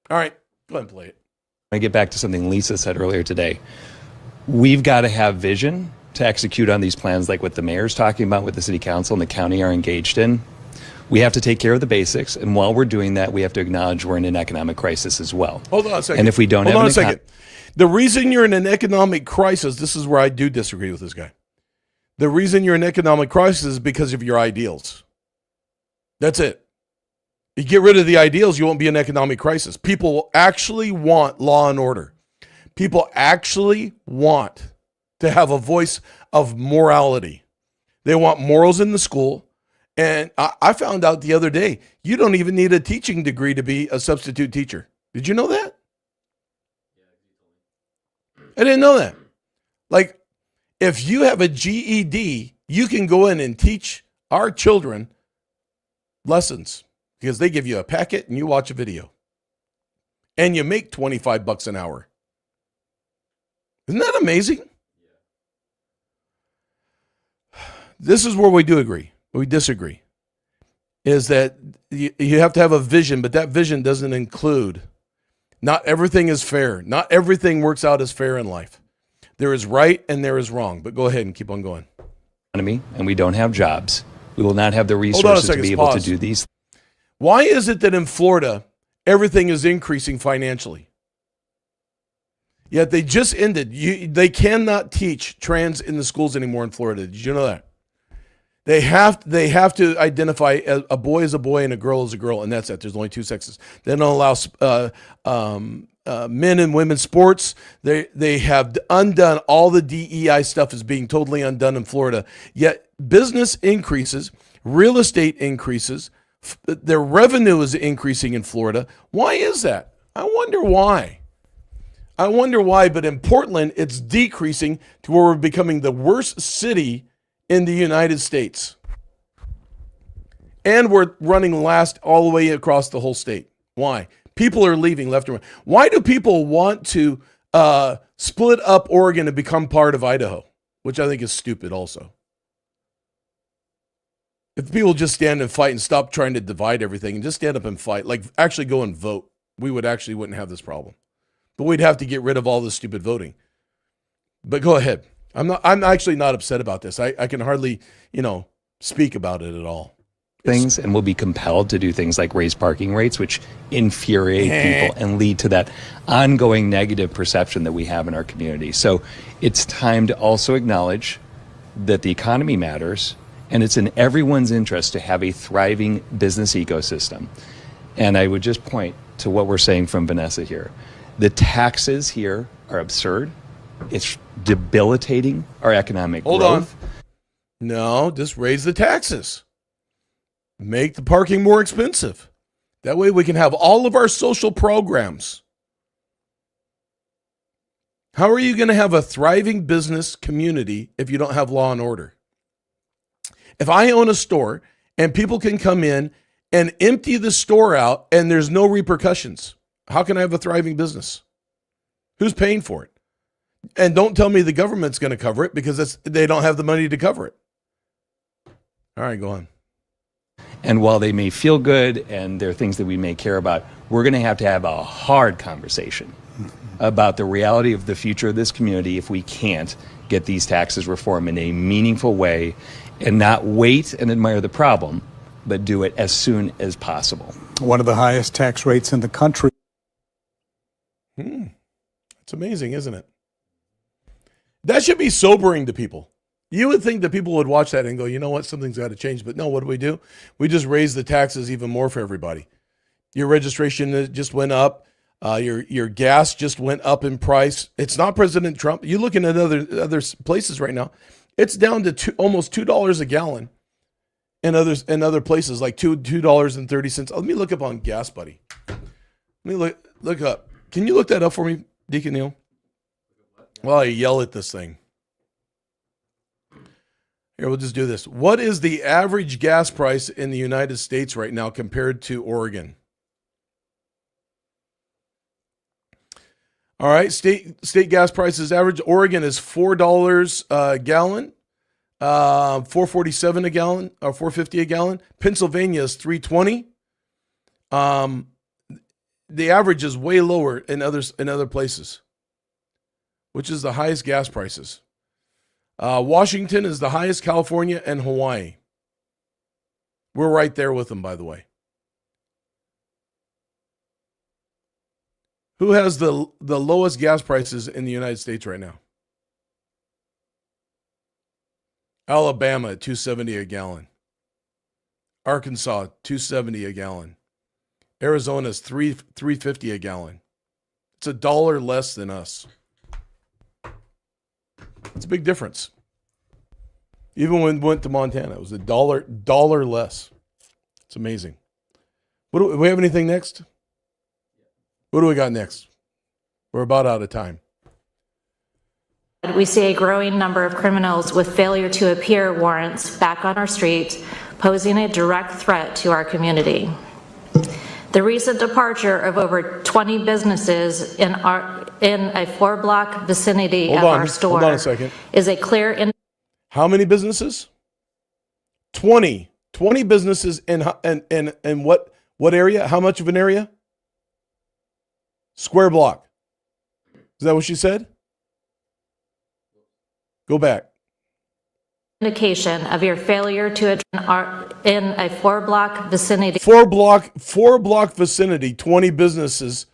All right, go ahead and play it. I get back to something Lisa said earlier today. We've got to have vision to execute on these plans like what the mayor's talking about, what the city council and the county are engaged in. We have to take care of the basics, and while we're doing that, we have to acknowledge we're in an economic crisis as well. Hold on a second. And if we don't Hold on a second. The reason you're in an economic crisis, this is where I do disagree with this guy. The reason you're in an economic crisis is because of your ideals. That's it. You get rid of the ideals, you won't be in an economic crisis. People actually want law and order. People actually want to have a voice of morality. They want morals in the school. And I found out the other day, you don't even need a teaching degree to be a substitute teacher. Did you know that? I didn't know that. Like, if you have a GED, you can go in and teach our children lessons because they give you a packet and you watch a video. And you make $25 an hour. Isn't that amazing? This is where we do agree. We disagree, is that you have to have a vision, but that vision doesn't include, not everything is fair. Not everything works out as fair in life. There is right and there is wrong, but go ahead and keep on going. And we don't have jobs. We will not have the resources to be able to do these. Why is it that in Florida, everything is increasing financially? Yet they just ended. They cannot teach trans in the schools anymore in Florida. Did you know that? They have to identify a boy as a boy and a girl as a girl, and that's it. There's only two sexes. They don't allow men and women's sports. They have undone all the DEI stuff is being totally undone in Florida. Yet business increases, real estate increases, their revenue is increasing in Florida. Why is that? I wonder why. But in Portland, it's decreasing to where we're becoming the worst city in the United States. And we're running last all the way across the whole state. Why? People are leaving left and right. Why do people want to split up Oregon and become part of Idaho? Which I think is stupid also. If people just stand and fight and stop trying to divide everything and just stand up and fight, like actually go and vote, we wouldn't have this problem. But we'd have to get rid of all this stupid voting. But go ahead. I'm actually not upset about this. I can hardly, speak about it at all. Things, and we'll be compelled to do things like raise parking rates, which infuriate people and lead to that ongoing negative perception that we have in our community. So it's time to also acknowledge that the economy matters, and it's in everyone's interest to have a thriving business ecosystem. And I would just point to what we're saying from Vanessa here. The taxes here are absurd. It's debilitating our economic growth. Hold on. No, just raise the taxes. Make the parking more expensive. That way we can have all of our social programs. How are you going to have a thriving business community if you don't have law and order? If I own a store and people can come in and empty the store out and there's no repercussions, how can I have a thriving business? Who's paying for it? And don't tell me the government's going to cover it because they don't have the money to cover it. All right, go on. And while they may feel good and there are things that we may care about, we're going to have a hard conversation about the reality of the future of this community if we can't get these taxes reformed in a meaningful way and not wait and admire the problem, but do it as soon as possible. One of the highest tax rates in the country. It's amazing, isn't it? That should be sobering to people. You would think that people would watch that and go, you know what, something's got to change. But no, what do? We just raise the taxes even more for everybody. Your registration just went up. Your gas just went up in price. It's not President Trump. You're looking at other places right now. It's down to almost $2 a gallon in other places, like $2.30. Let me look up on Gas Buddy. Let me look up. Can you look that up for me, Deacon Neil? While I yell at this thing. Here, we'll just do this. What is the average gas price in the United States right now compared to Oregon? All right, state gas prices average. Oregon is $4 a gallon, $4.47 a gallon, or $4.50 a gallon. Pennsylvania is $3.20. The average is way lower in other places, which is the highest gas prices. Washington is the highest, California and Hawaii. We're right there with them, by the way. Who has the lowest gas prices in the United States right now? Alabama at $2.70 a gallon. Arkansas, $2.70 a gallon. Arizona's $3.50 a gallon. It's $1 less than us. It's a big difference. Even when we went to Montana, it was $1 less. It's amazing. Do we have anything next? What do we got next? We're about out of time. We see a growing number of criminals with failure to appear warrants back on our streets, posing a direct threat to our community. The recent departure of over 20 businesses in a 4-block vicinity of our store is a clear How many businesses? 20. 20 businesses in what area? How much of an area? Square block. Is that what she said? Go back. Indication of your failure to in a 4-block vicinity. 4-block vicinity. 20 businesses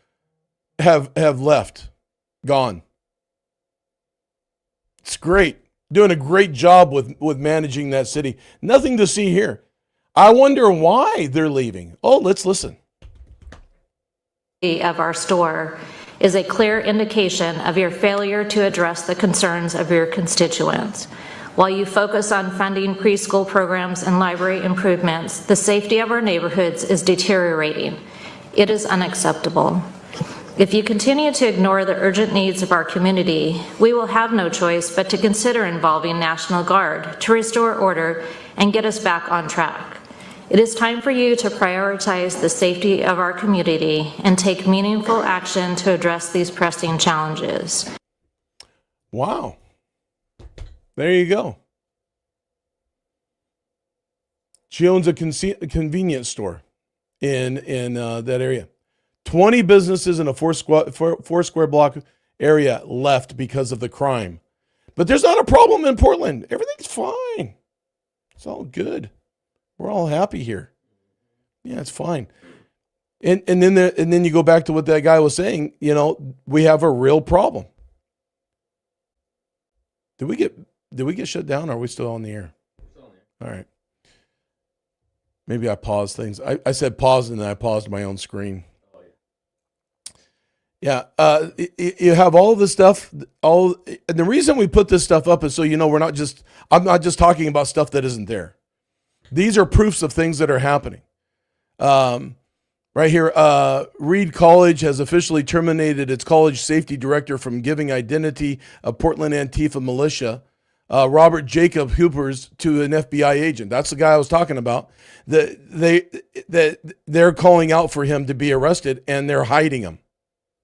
have left, gone. It's great. Doing a great job with managing that city. Nothing to see here. I wonder why they're leaving. Oh, let's listen. Of our store is a clear indication of your failure to address the concerns of your constituents. While you focus on funding preschool programs and library improvements, the safety of our neighborhoods is deteriorating. It is unacceptable. If you continue to ignore the urgent needs of our community, we will have no choice but to consider involving National Guard to restore order and get us back on track. It is time for you to prioritize the safety of our community and take meaningful action to address these pressing challenges. Wow. There you go. She owns a convenience store in that area. 20 businesses in a four square block area left because of the crime. But there's not a problem in Portland. Everything's fine. It's all good. We're all happy here. Yeah, it's fine. And then you go back to what that guy was saying. You know, we have a real problem. Did we get shut down, or are we still on the air? Still on the air. All right. Maybe I paused things. I said pause, and then I paused my own screen. Yeah, you have all of this stuff. And the reason we put this stuff up is so you know I'm not just talking about stuff that isn't there. These are proofs of things that are happening. Right here, Reed College has officially terminated its college safety director from giving identity of Portland Antifa militia, Robert Jacob Hoopers, to an FBI agent. That's the guy I was talking about. They're calling out for him to be arrested, and they're hiding him.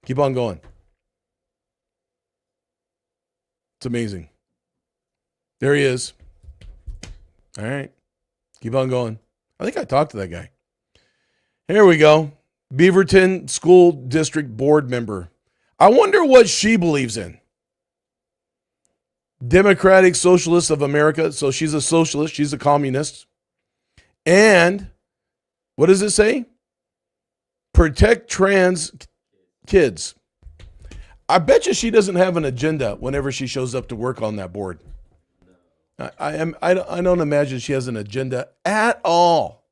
Keep on going. It's amazing. There he is. All right. Keep on going. I think I talked to that guy. Here we go. Beaverton School District Board member. I wonder what she believes in. Democratic Socialists of America. So she's a socialist. She's a communist. And what does it say? Protect trans kids. I bet you she doesn't have an agenda whenever she shows up to work on that board. I don't imagine she has an agenda at all.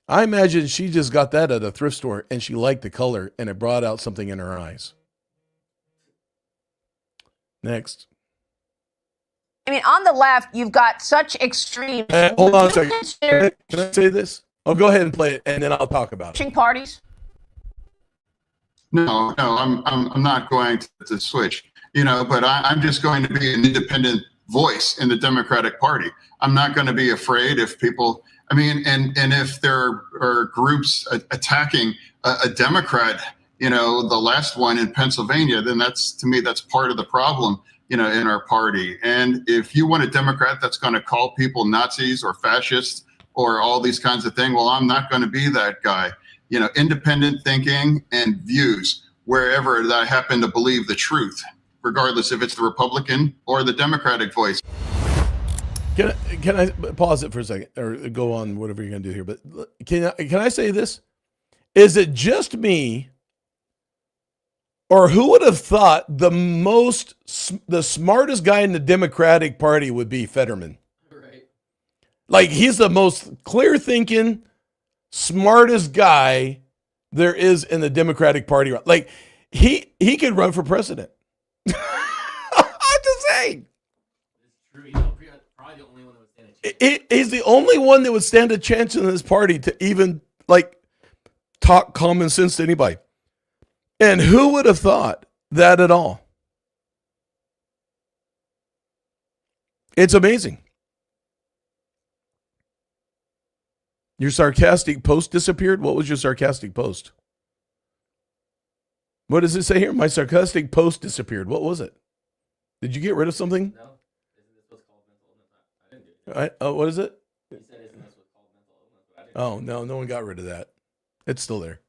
I imagine she just got that at a thrift store and she liked the color and it brought out something in her eyes. Next. I mean, on the left, you've got such extreme. Hold on a second. Can I say this? Oh, go ahead and play it, and then I'll talk about it. Parties. No, I'm not going to switch. But I'm just going to be an independent voice in the Democratic Party. I'm not going to be afraid if people. I mean, and if there are groups attacking a Democrat, the last one in Pennsylvania, then that's part of the problem, in our party. And if you want a Democrat that's going to call people Nazis or fascists or all these kinds of things, well, I'm not going to be that guy. Independent thinking and views wherever that I happen to believe the truth, regardless if it's the Republican or the Democratic voice. Can I pause it for a second or go on whatever you're going to do here? But can I say this? Is it just me, or who would have thought the smartest guy in the Democratic Party would be Fetterman? Right. Like, he's the most clear thinking, smartest guy there is in the Democratic Party. Like, he could run for president. I'm just saying. He's the only one that would stand a chance in this party to even talk common sense to anybody. And who would have thought that at all? It's amazing. Your sarcastic post disappeared? What was your sarcastic post? What does it say here? My sarcastic post disappeared. What was it? Did you get rid of something? No. What is it? Oh, no one got rid of that. It's still there.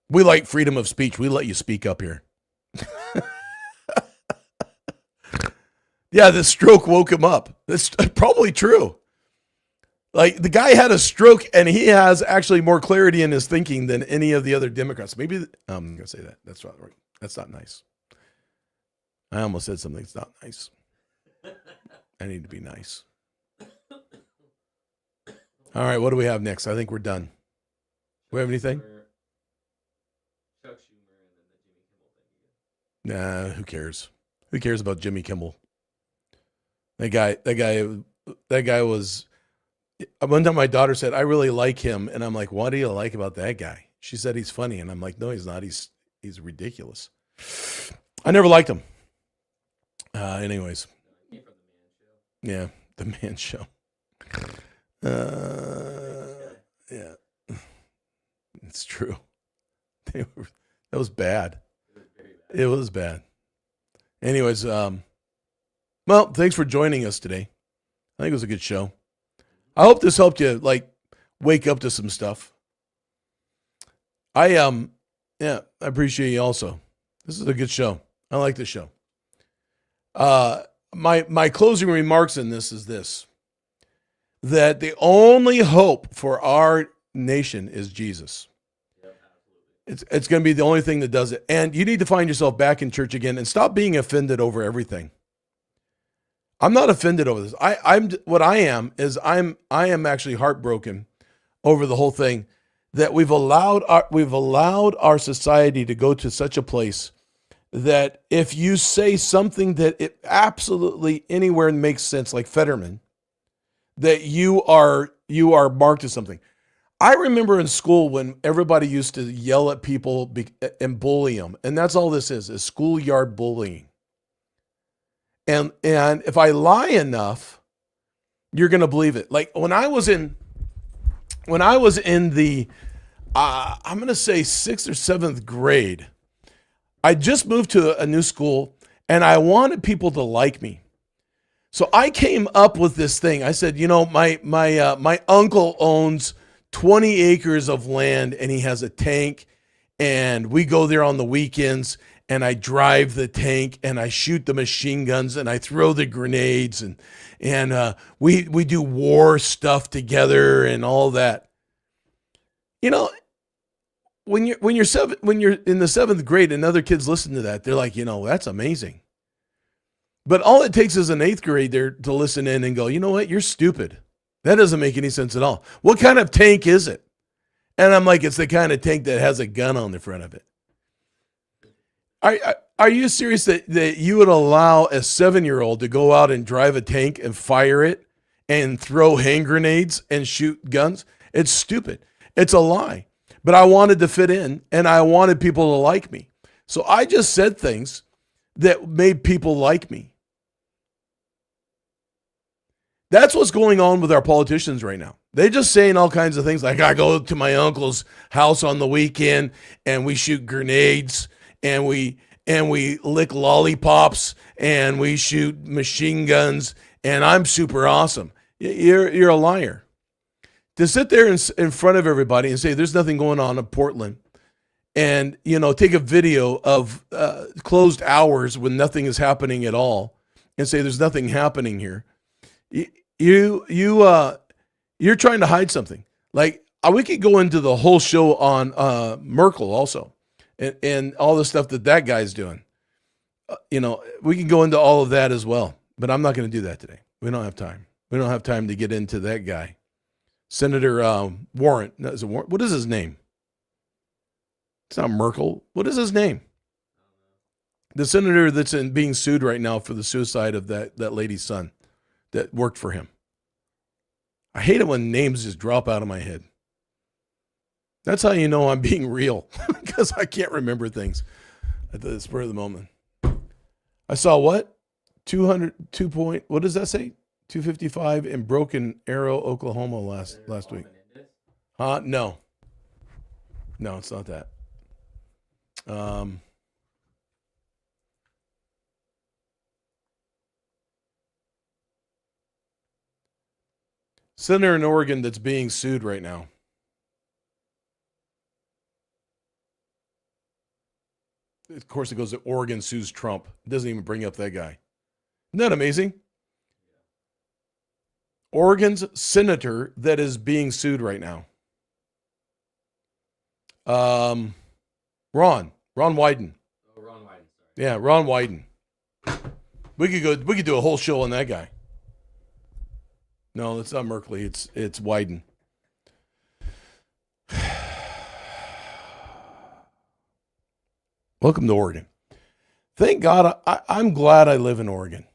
We like freedom of speech. We let you speak up here. Yeah, the stroke woke him up. That's probably true. Like, the guy had a stroke, and he has actually more clarity in his thinking than any of the other Democrats. Maybe I'm going to say that. That's not right. That's not nice. I almost said something that's not nice. I need to be nice. All right, what do we have next? I think we're done. Do we have anything? Nah, who cares? Who cares about Jimmy Kimmel? That guy was. One time my daughter said, I really like him. And I'm like, what do you like about that guy? She said he's funny. And I'm like, no, he's not. He's ridiculous. I never liked him. Anyways. Yeah, the Man Show. Yeah. It's true. That was bad. It was bad. Anyways, well, thanks for joining us today. I think it was a good show. I hope this helped you, wake up to some stuff. I appreciate you also. This is a good show. I like this show. My closing remarks in this is this: that the only hope for our nation is Jesus. It's going to be the only thing that does it. And you need to find yourself back in church again and stop being offended over everything. I'm not offended over this. I am actually heartbroken over the whole thing, that we've allowed our society to go to such a place that if you say something that it absolutely anywhere makes sense, like Fetterman, that you are marked as something. I remember in school when everybody used to yell at people and bully them, and that's all this is schoolyard bullying. And if I lie enough, you're going to believe it. Like when I was in the, I'm going to say 6th or 7th grade, I just moved to a new school and I wanted people to like me. So I came up with this thing. I said, my uncle owns 20 acres of land and he has a tank, and we go there on the weekends and I drive the tank and I shoot the machine guns and I throw the grenades and we do war stuff together and all that. When you're in the 7th grade and other kids listen to that, they're like, that's amazing. But all it takes is an 8th grader to listen in and go, you know what? You're stupid. That doesn't make any sense at all. What kind of tank is it? And I'm like, it's the kind of tank that has a gun on the front of it. I Are you serious that you would allow a 7-year-old to go out and drive a tank and fire it and throw hand grenades and shoot guns? It's stupid. It's a lie. But I wanted to fit in, and I wanted people to like me. So I just said things that made people like me. That's what's going on with our politicians right now. They're just saying all kinds of things like, I go to my uncle's house on the weekend and we shoot grenades and we lick lollipops and we shoot machine guns and I'm super awesome. You're a liar. To sit there in front of everybody and say there's nothing going on in Portland and, take a video of closed hours when nothing is happening at all and say there's nothing happening here. You're trying to hide something. Like, we could go into the whole show on Merkel also and all the stuff that guy's doing. We can go into all of that as well, but I'm not going to do that today. We don't have time. We don't have time to get into that guy. Senator Warren. No, is it Warren? What is his name? It's not Merkel. What is his name? The senator that's being sued right now for the suicide of that lady's son that worked for him. I hate it when names just drop out of my head. That's how you know I'm being real, because I can't remember things at the spur of the moment. I saw what? 202 point, what does that say? 255 in Broken Arrow, Oklahoma last week. No. No, it's not that. Senator in Oregon that's being sued right now. Of course, it goes to Oregon sues Trump. It doesn't even bring up that guy. Isn't that amazing? Oregon's senator that is being sued right now. Ron Wyden. Oh, Ron Wyden. Sorry. Yeah, Ron Wyden. We could do a whole show on that guy. No, it's not Merkley. It's Wyden. Welcome to Oregon. Thank God I'm glad I live in Oregon.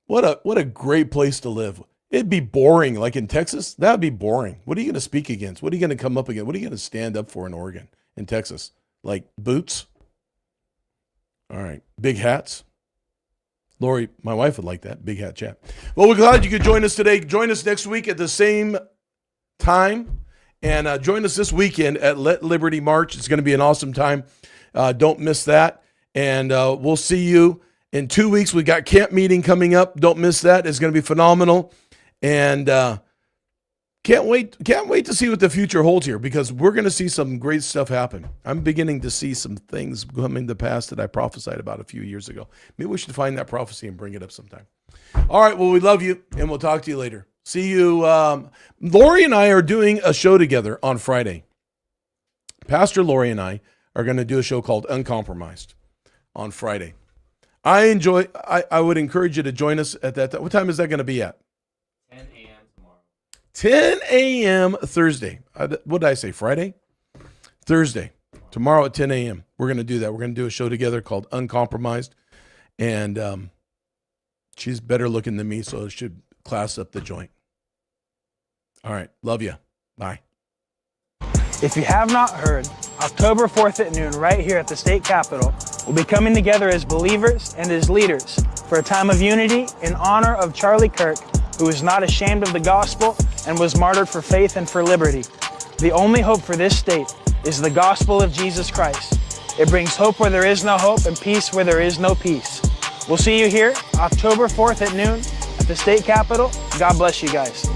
What a great place to live. It'd be boring, like in Texas. That'd be boring. What are you going to speak against? What are you going to come up against? What are you going to stand up for in Oregon, in Texas? Like boots? All right. Big hats? Lori, my wife would like that. Big hat chat. Well, we're glad you could join us today. Join us next week at the same time. And join us this weekend at Let Liberty March. It's going to be an awesome time. Don't miss that. And we'll see you in 2 weeks. We got camp meeting coming up. Don't miss that. It's going to be phenomenal. And can't wait to see what the future holds here, because we're going to see some great stuff happen. I'm beginning to see some things coming to pass that I prophesied about a few years ago. Maybe we should find that prophecy and bring it up sometime. All right. Well, we love you, and we'll talk to you later. See you. Lori and I are doing a show together on Friday. Pastor Lori and I are going to do a show called Uncompromised on Friday. I would encourage you to join us at that time. What time is that going to be at? 10 a.m. tomorrow. 10 a.m. Thursday. What did I say? Friday? Thursday. Tomorrow at 10 a.m. We're going to do that. We're going to do a show together called Uncompromised. And she's better looking than me, so it should class up the joint. All right. Love you. Bye. If you have not heard, October 4th at noon, right here at the state capitol, we'll be coming together as believers and as leaders for a time of unity in honor of Charlie Kirk, who is not ashamed of the gospel and was martyred for faith and for liberty. The only hope for this state is the gospel of Jesus Christ. It brings hope where there is no hope and peace where there is no peace. We'll see you here October 4th at noon at the state capitol. God bless you guys.